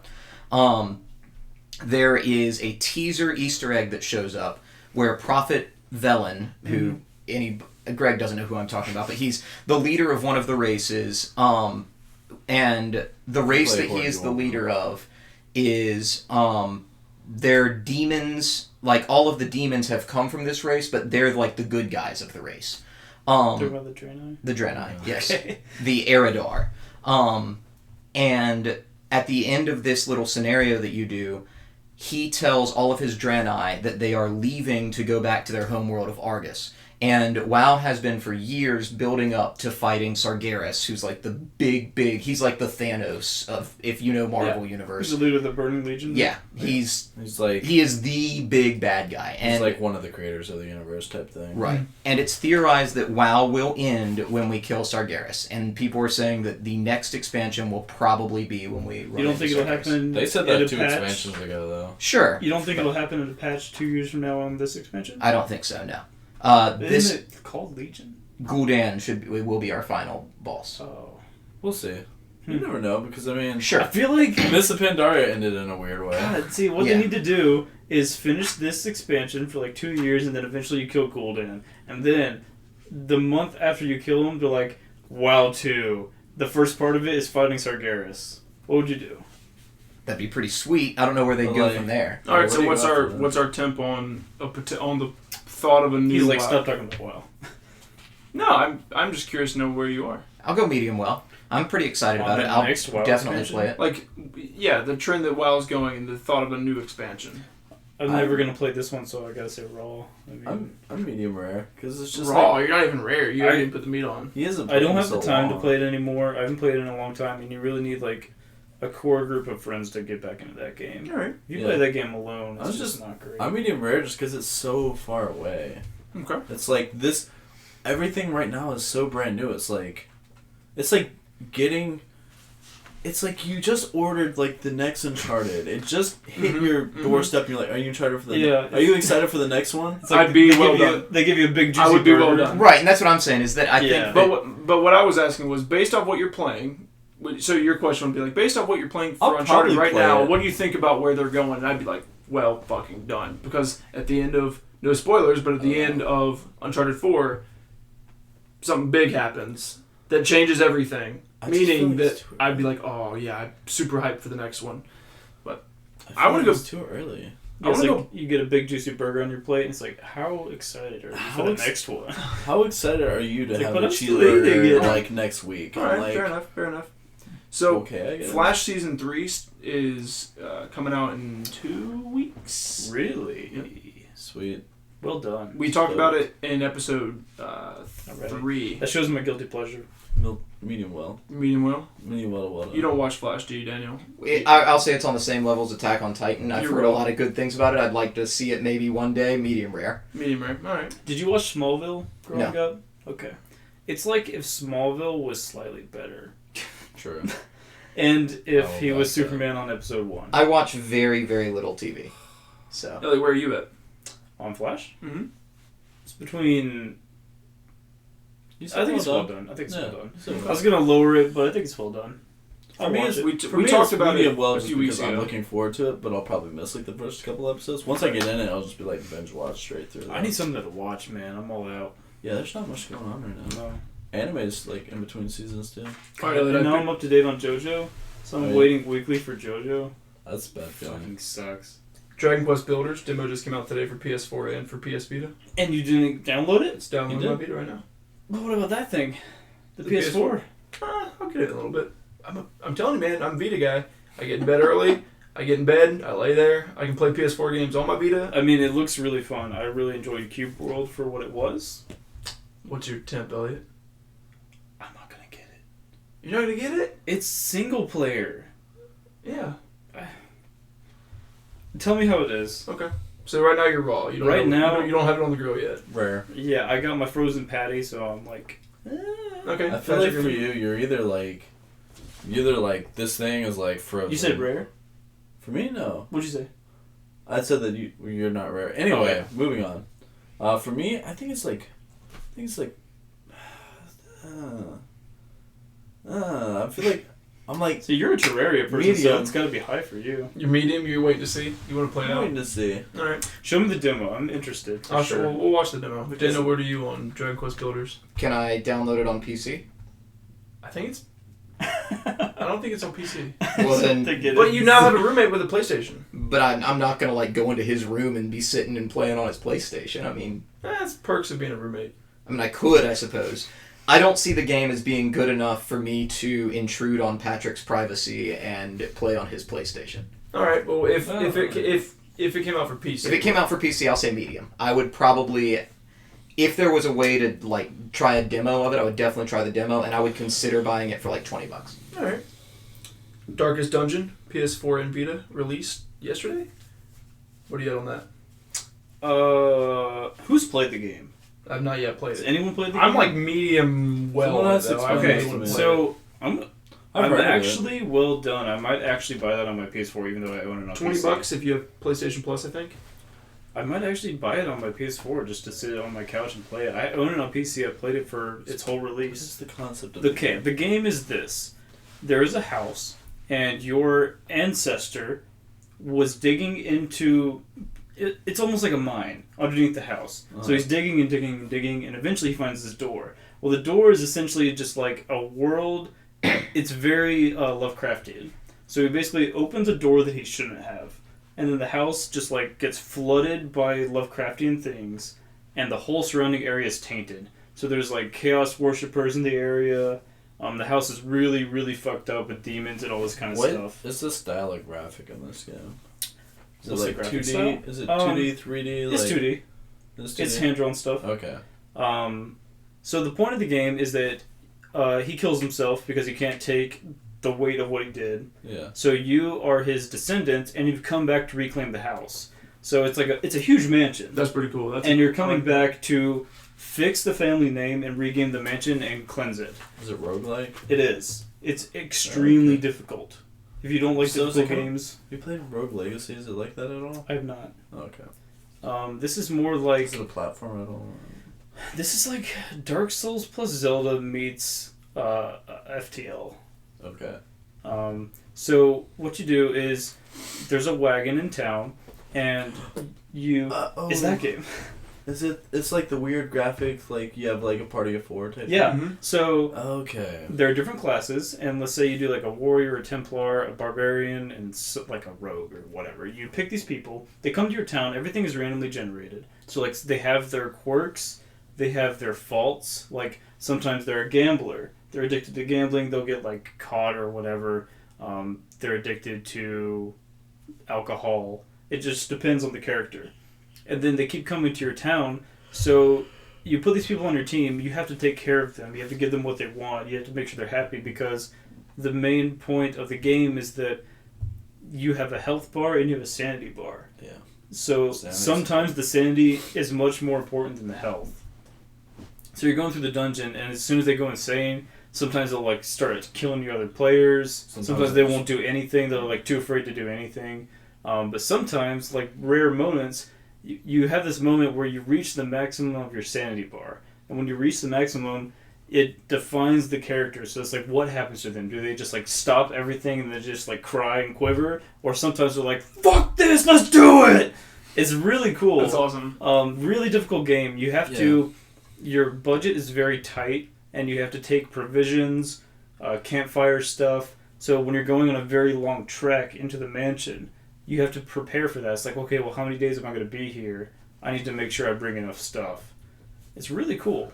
there is a teaser Easter egg that shows up where Prophet Velen, who Greg doesn't know who I'm talking about, but he's the leader of one of the races, and the race that he is the leader of is they're demons. Like all of the demons have come from this race, but they're like the good guys of the race. Talking about the Draenei? The Draenei, yes. Okay. The Eridar. And at the end of this little scenario that you do, he tells all of his Draenei that they are leaving to go back to their homeworld of Argus. And WoW has been for years building up to fighting Sargeras, who's like the big, he's like the Thanos of, if you know Marvel Universe. He's the leader of the Burning Legion? Yeah, He's like he is the big bad guy. And he's like one of the creators of the universe type thing. right. And it's theorized that WoW will end when we kill Sargeras. And people are saying that the next expansion will probably be when we run You don't think into it'll Sargeras. happen They said at that a 2 patch? expansions ago, though. Sure. You don't think it'll happen in a patch 2 years from now on this expansion? I don't think so, no. Isn't it called Legion? Gul'dan will be our final boss. Oh. We'll see. You never know, because I mean, Sure. I feel like... Miss Pandaria ended in a weird way. God, see, what Yeah. they need to do is finish this expansion for like 2 years and then eventually you kill Gul'dan. And then, the month after you kill him, they're like, WoW 2. The first part of it is fighting Sargeras. What would you do? That'd be pretty sweet. I don't know where they'd But, go like- from there. All right. What So do you what's got our for that? what's our temp on on the thought of a new? He's like, WoW? stop talking about WoW. No, I'm just curious to know where you are. I'll go medium well. I'm pretty excited On about it. the I'll next WoW definitely expansion? play it. Like, yeah, the trend that WoW's going and the thought of a new expansion. I'm never gonna play this one, so I gotta say raw. I mean, I'm medium rare because it's just raw. like, You're not even rare. You haven't even put the meat on. he isn't. I don't have the time to play it anymore. I haven't played it in a long time, and you really need like a core group of friends to get back into that game. All right. If you play that game alone, it's just not great. I'm medium rare just because it's so far away. Okay. It's like this. Everything right now is so brand new. It's like getting. It's like you just ordered like the next Uncharted. It just hit your doorstep. And you're like, are you excited for the? Are you excited for the next one? It's like I'd be well done. They give you a big juicy I would be burger. well done. Right, and that's what I'm saying is that I think. But what I was asking was based off what you're playing. So your question would be like, based off what you're playing for I'll Uncharted right play now, it. what do you think about where they're going? And I'd be like, well, fucking done. Because at the end of, no spoilers, but at the end of Uncharted 4, something big happens that changes everything. Meaning that I'd be like, oh yeah, I'm super hyped for the next one. But I want to go. It's too early. Yeah, it's like you get a big juicy burger on your plate, and it's like, how excited are you for the next one? How excited are you to have a I'm still eating cheeseburger it. like next week? All right, like, fair enough. So, okay, I get Flash Season 3 is coming out in 2 weeks. Really? Yep. Sweet. Well done. We talked about it in episode 3. That shows my guilty pleasure. Medium well. Medium well. Medium well. You don't watch Flash, do you, Daniel? I'll say it's on the same level as Attack on Titan. I've You're heard a right. lot of good things about it. I'd like to see it maybe one day. Medium rare. Medium rare. All right. Did you watch Smallville growing No. up? Okay. It's like if Smallville was slightly better. True. And if he was like that. Superman on episode 1. I watch very, very little TV. So. Ellie, where are you at? On Flash? Mm-hmm. It's between... I think it's well done. I think it's well done. So I was going to lower it, but I think it's well done. For me, We it's talked about it medium well a just few weeks because I'm ago. looking forward to it, but I'll probably miss like the first couple episodes. Once I get in it, I'll just be like binge watch straight through. I need something to watch, man. I'm all out. Yeah, there's not much going on right now. No. Anime is like in between seasons too. All right, Ellie, And now I'm up to date on JoJo, so I'm Oh, yeah. waiting weekly for JoJo. That's a bad feeling. Fucking sucks. Dragon Quest Builders demo just came out today for PS4 and for PS Vita. And you didn't download it? It's downloaded You on did? Vita right now. But what about that thing? The The PS4? I'll get it in a little bit. I'm telling you, man, I'm a Vita guy. I get in bed early. I get in bed. I lay there. I can play PS4 games on my Vita. I mean, it looks really fun. I really enjoyed Cube World for what it was. What's your temp, Elliot? I'm not gonna get it. You're not gonna get it? It's single player. Yeah. Tell me how it is. Okay. So right now you're raw. You don't Right now- you don't have it on the grill yet. Rare. Yeah, I got my frozen patty, so I'm like, Okay. I feel like for you, you're either like this thing is like frozen. You said rare? For me, no. What'd you say? I said that you're not rare. Anyway, moving on. For me, I think it's like, I feel like I'm like So you're a Terraria person, so Medium. it's gotta be high for you. You're medium. You're waiting to see. You want to play it out. waiting to see. All right. Show me the demo. I'm interested. For I'll sure. we'll watch the demo. Daniel, where do you on Dragon Quest Builders? Can I download it on PC? I think it's. I don't think it's on PC. Well then, But you now have a roommate with a PlayStation. but I'm not gonna like go into his room and be sitting and playing on his PlayStation. I mean, That's perks of being a roommate. I could, I suppose. I don't see the game as being good enough for me to intrude on Patrick's privacy and play on his PlayStation. All right. Well, if it came out for PC. If it came out for PC, I'll say medium. I would probably, if there was a way to like try a demo of it, I would definitely try the demo, and I would consider buying it for like $20. All right. Darkest Dungeon, PS4 and Vita, released yesterday. What do you got on that? Who's played the game? I've not yet played Has it. anyone played the game? I'm like medium well. Someone else though. explain Okay, this to me. So I'm I've heard of it. actually well done. I might actually buy that on my PS4, even though I own it on PC. $20 if you have PlayStation Plus, I think. I might actually buy it on my PS4 just to sit on my couch and play it. I own it on PC. I played it for its whole What release. is the concept of Okay, the game is this. There is a house, and your ancestor was digging into... It's almost like a mine underneath the house. So he's digging and digging and digging, and eventually he finds this door. Well, the door is essentially just like a world... It's very Lovecraftian. So he basically opens a door that he shouldn't have. And then the house just like gets flooded by Lovecraftian things, and the whole surrounding area is tainted. So there's like chaos worshippers in the area. The house is really, really fucked up with demons and all this kind of What stuff. is the style of graphic in this game? Is What's the it like graphic 2D? style? Is it 2D, 3D? It's like, 2D. It's 2D? It's hand-drawn stuff. Okay. So the point of the game is that he kills himself because he can't take the weight of what he did. Yeah. So you are his descendant, and you've come back to reclaim the house. So it's like it's a huge mansion. That's pretty cool. And you're coming back to fix the family name and regain the mansion and cleanse it. Is it roguelike? It is. It's extremely difficult. If you don't like So difficult games... You played Rogue Legacy? Is it like that at all? I have not. Oh, okay. This is more like... Is it a platform at all? This is like Dark Souls plus Zelda meets FTL. Okay. So what you do is there's a wagon in town, and you... Is that game? Is it? It's like the weird graphic, like you have like a party of 4 type. Yeah. Mm-hmm. So Okay. there are different classes, and let's say you do like a warrior, a Templar, a barbarian, and like a rogue or whatever. You pick these people. They come to your town. Everything is randomly generated. So like they have their quirks, they have their faults. Like sometimes they're a gambler. They're addicted to gambling. They'll get like caught or whatever. They're addicted to alcohol. It just depends on the character. And then they keep coming to your town, so you put these people on your team, you have to take care of them, you have to give them what they want, you have to make sure they're happy, because the main point of the game is that you have a health bar and you have a sanity bar. Yeah. So sometimes the sanity is much more important than the health. So you're going through the dungeon, and as soon as they go insane, sometimes they'll like start killing your other players, sometimes they won't do anything, they're like too afraid to do anything. But sometimes, like rare moments, you have this moment where you reach the maximum of your sanity bar. And when you reach the maximum, it defines the character. So it's like, what happens to them? Do they just like stop everything and they just like cry and quiver? Or sometimes they're like, fuck this, let's do it! It's really cool. That's awesome. Really difficult game. You have to... Your budget is very tight, and you have to take provisions, campfire stuff. So when you're going on a very long trek into the mansion, you have to prepare for that. It's like, okay, well, how many days am I going to be here? I need to make sure I bring enough stuff. It's really cool.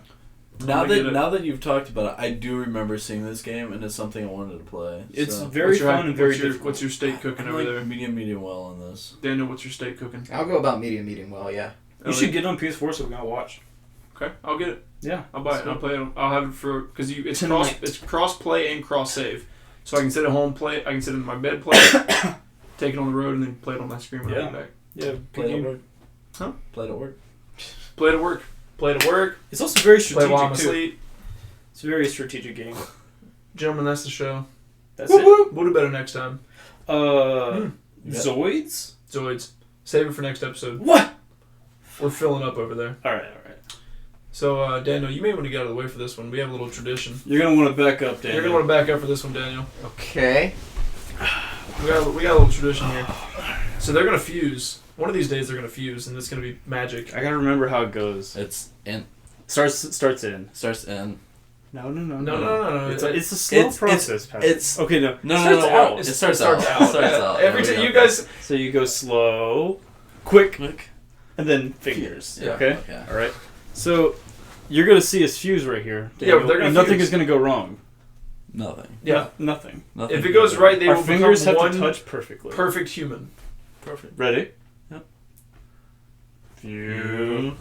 Now that you've talked about it, I do remember seeing this game, and it's something I wanted to play. It's very fun and very difficult. What's your steak cooking over there? Medium well on this. Daniel, what's your steak cooking? I'll go about medium well, yeah. You should get on PS4 so we can all watch. Okay, I'll get it. Yeah, I'll buy it. I'll play it. I'll have it for because it's Tonight. It's cross play and cross save, so I can sit at home play. I can sit in my bed play, take it on the road, and then play it on my screen when I get back. Yeah, Play it at work. Huh? Play it at work. Play it at work. Play it at work. It's also very Play while I'm strategic too. asleep. It's a very strategic game. Gentlemen, that's the show. That's Whoop, it. whoop. We'll do better next time. Zoids? Zoids. Save it for next episode. What? We're filling up over there. All right. So, Daniel, you may want to get out of the way for this one. We have a little tradition. You're gonna want to back up, Daniel. You're going to want to back up for this one, Daniel. Okay. We got a little tradition here. So they're going to fuse. One of these days they're going to fuse, and it's going to be magic. I gotta remember how it goes. It's in. Starts in. Starts in. No. It's a slow process, Patrick. It's okay. No. No. out. It starts out. It starts out. Every time you guys. So you go slow, quick, and then fingers. Yeah. Okay. All right. So you're gonna see us fuse right here. Daniel, they're gonna and nothing fuse. is gonna go wrong. Nothing. Yeah. Nothing. If it goes right, they Our will fingers become have one to touch perfectly. perfect human. Perfect. Ready? Yep. Fusion.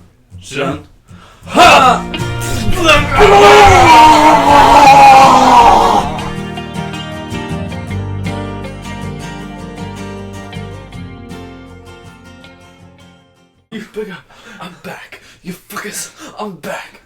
You bigger. I'm back. You fuckers. I'm back.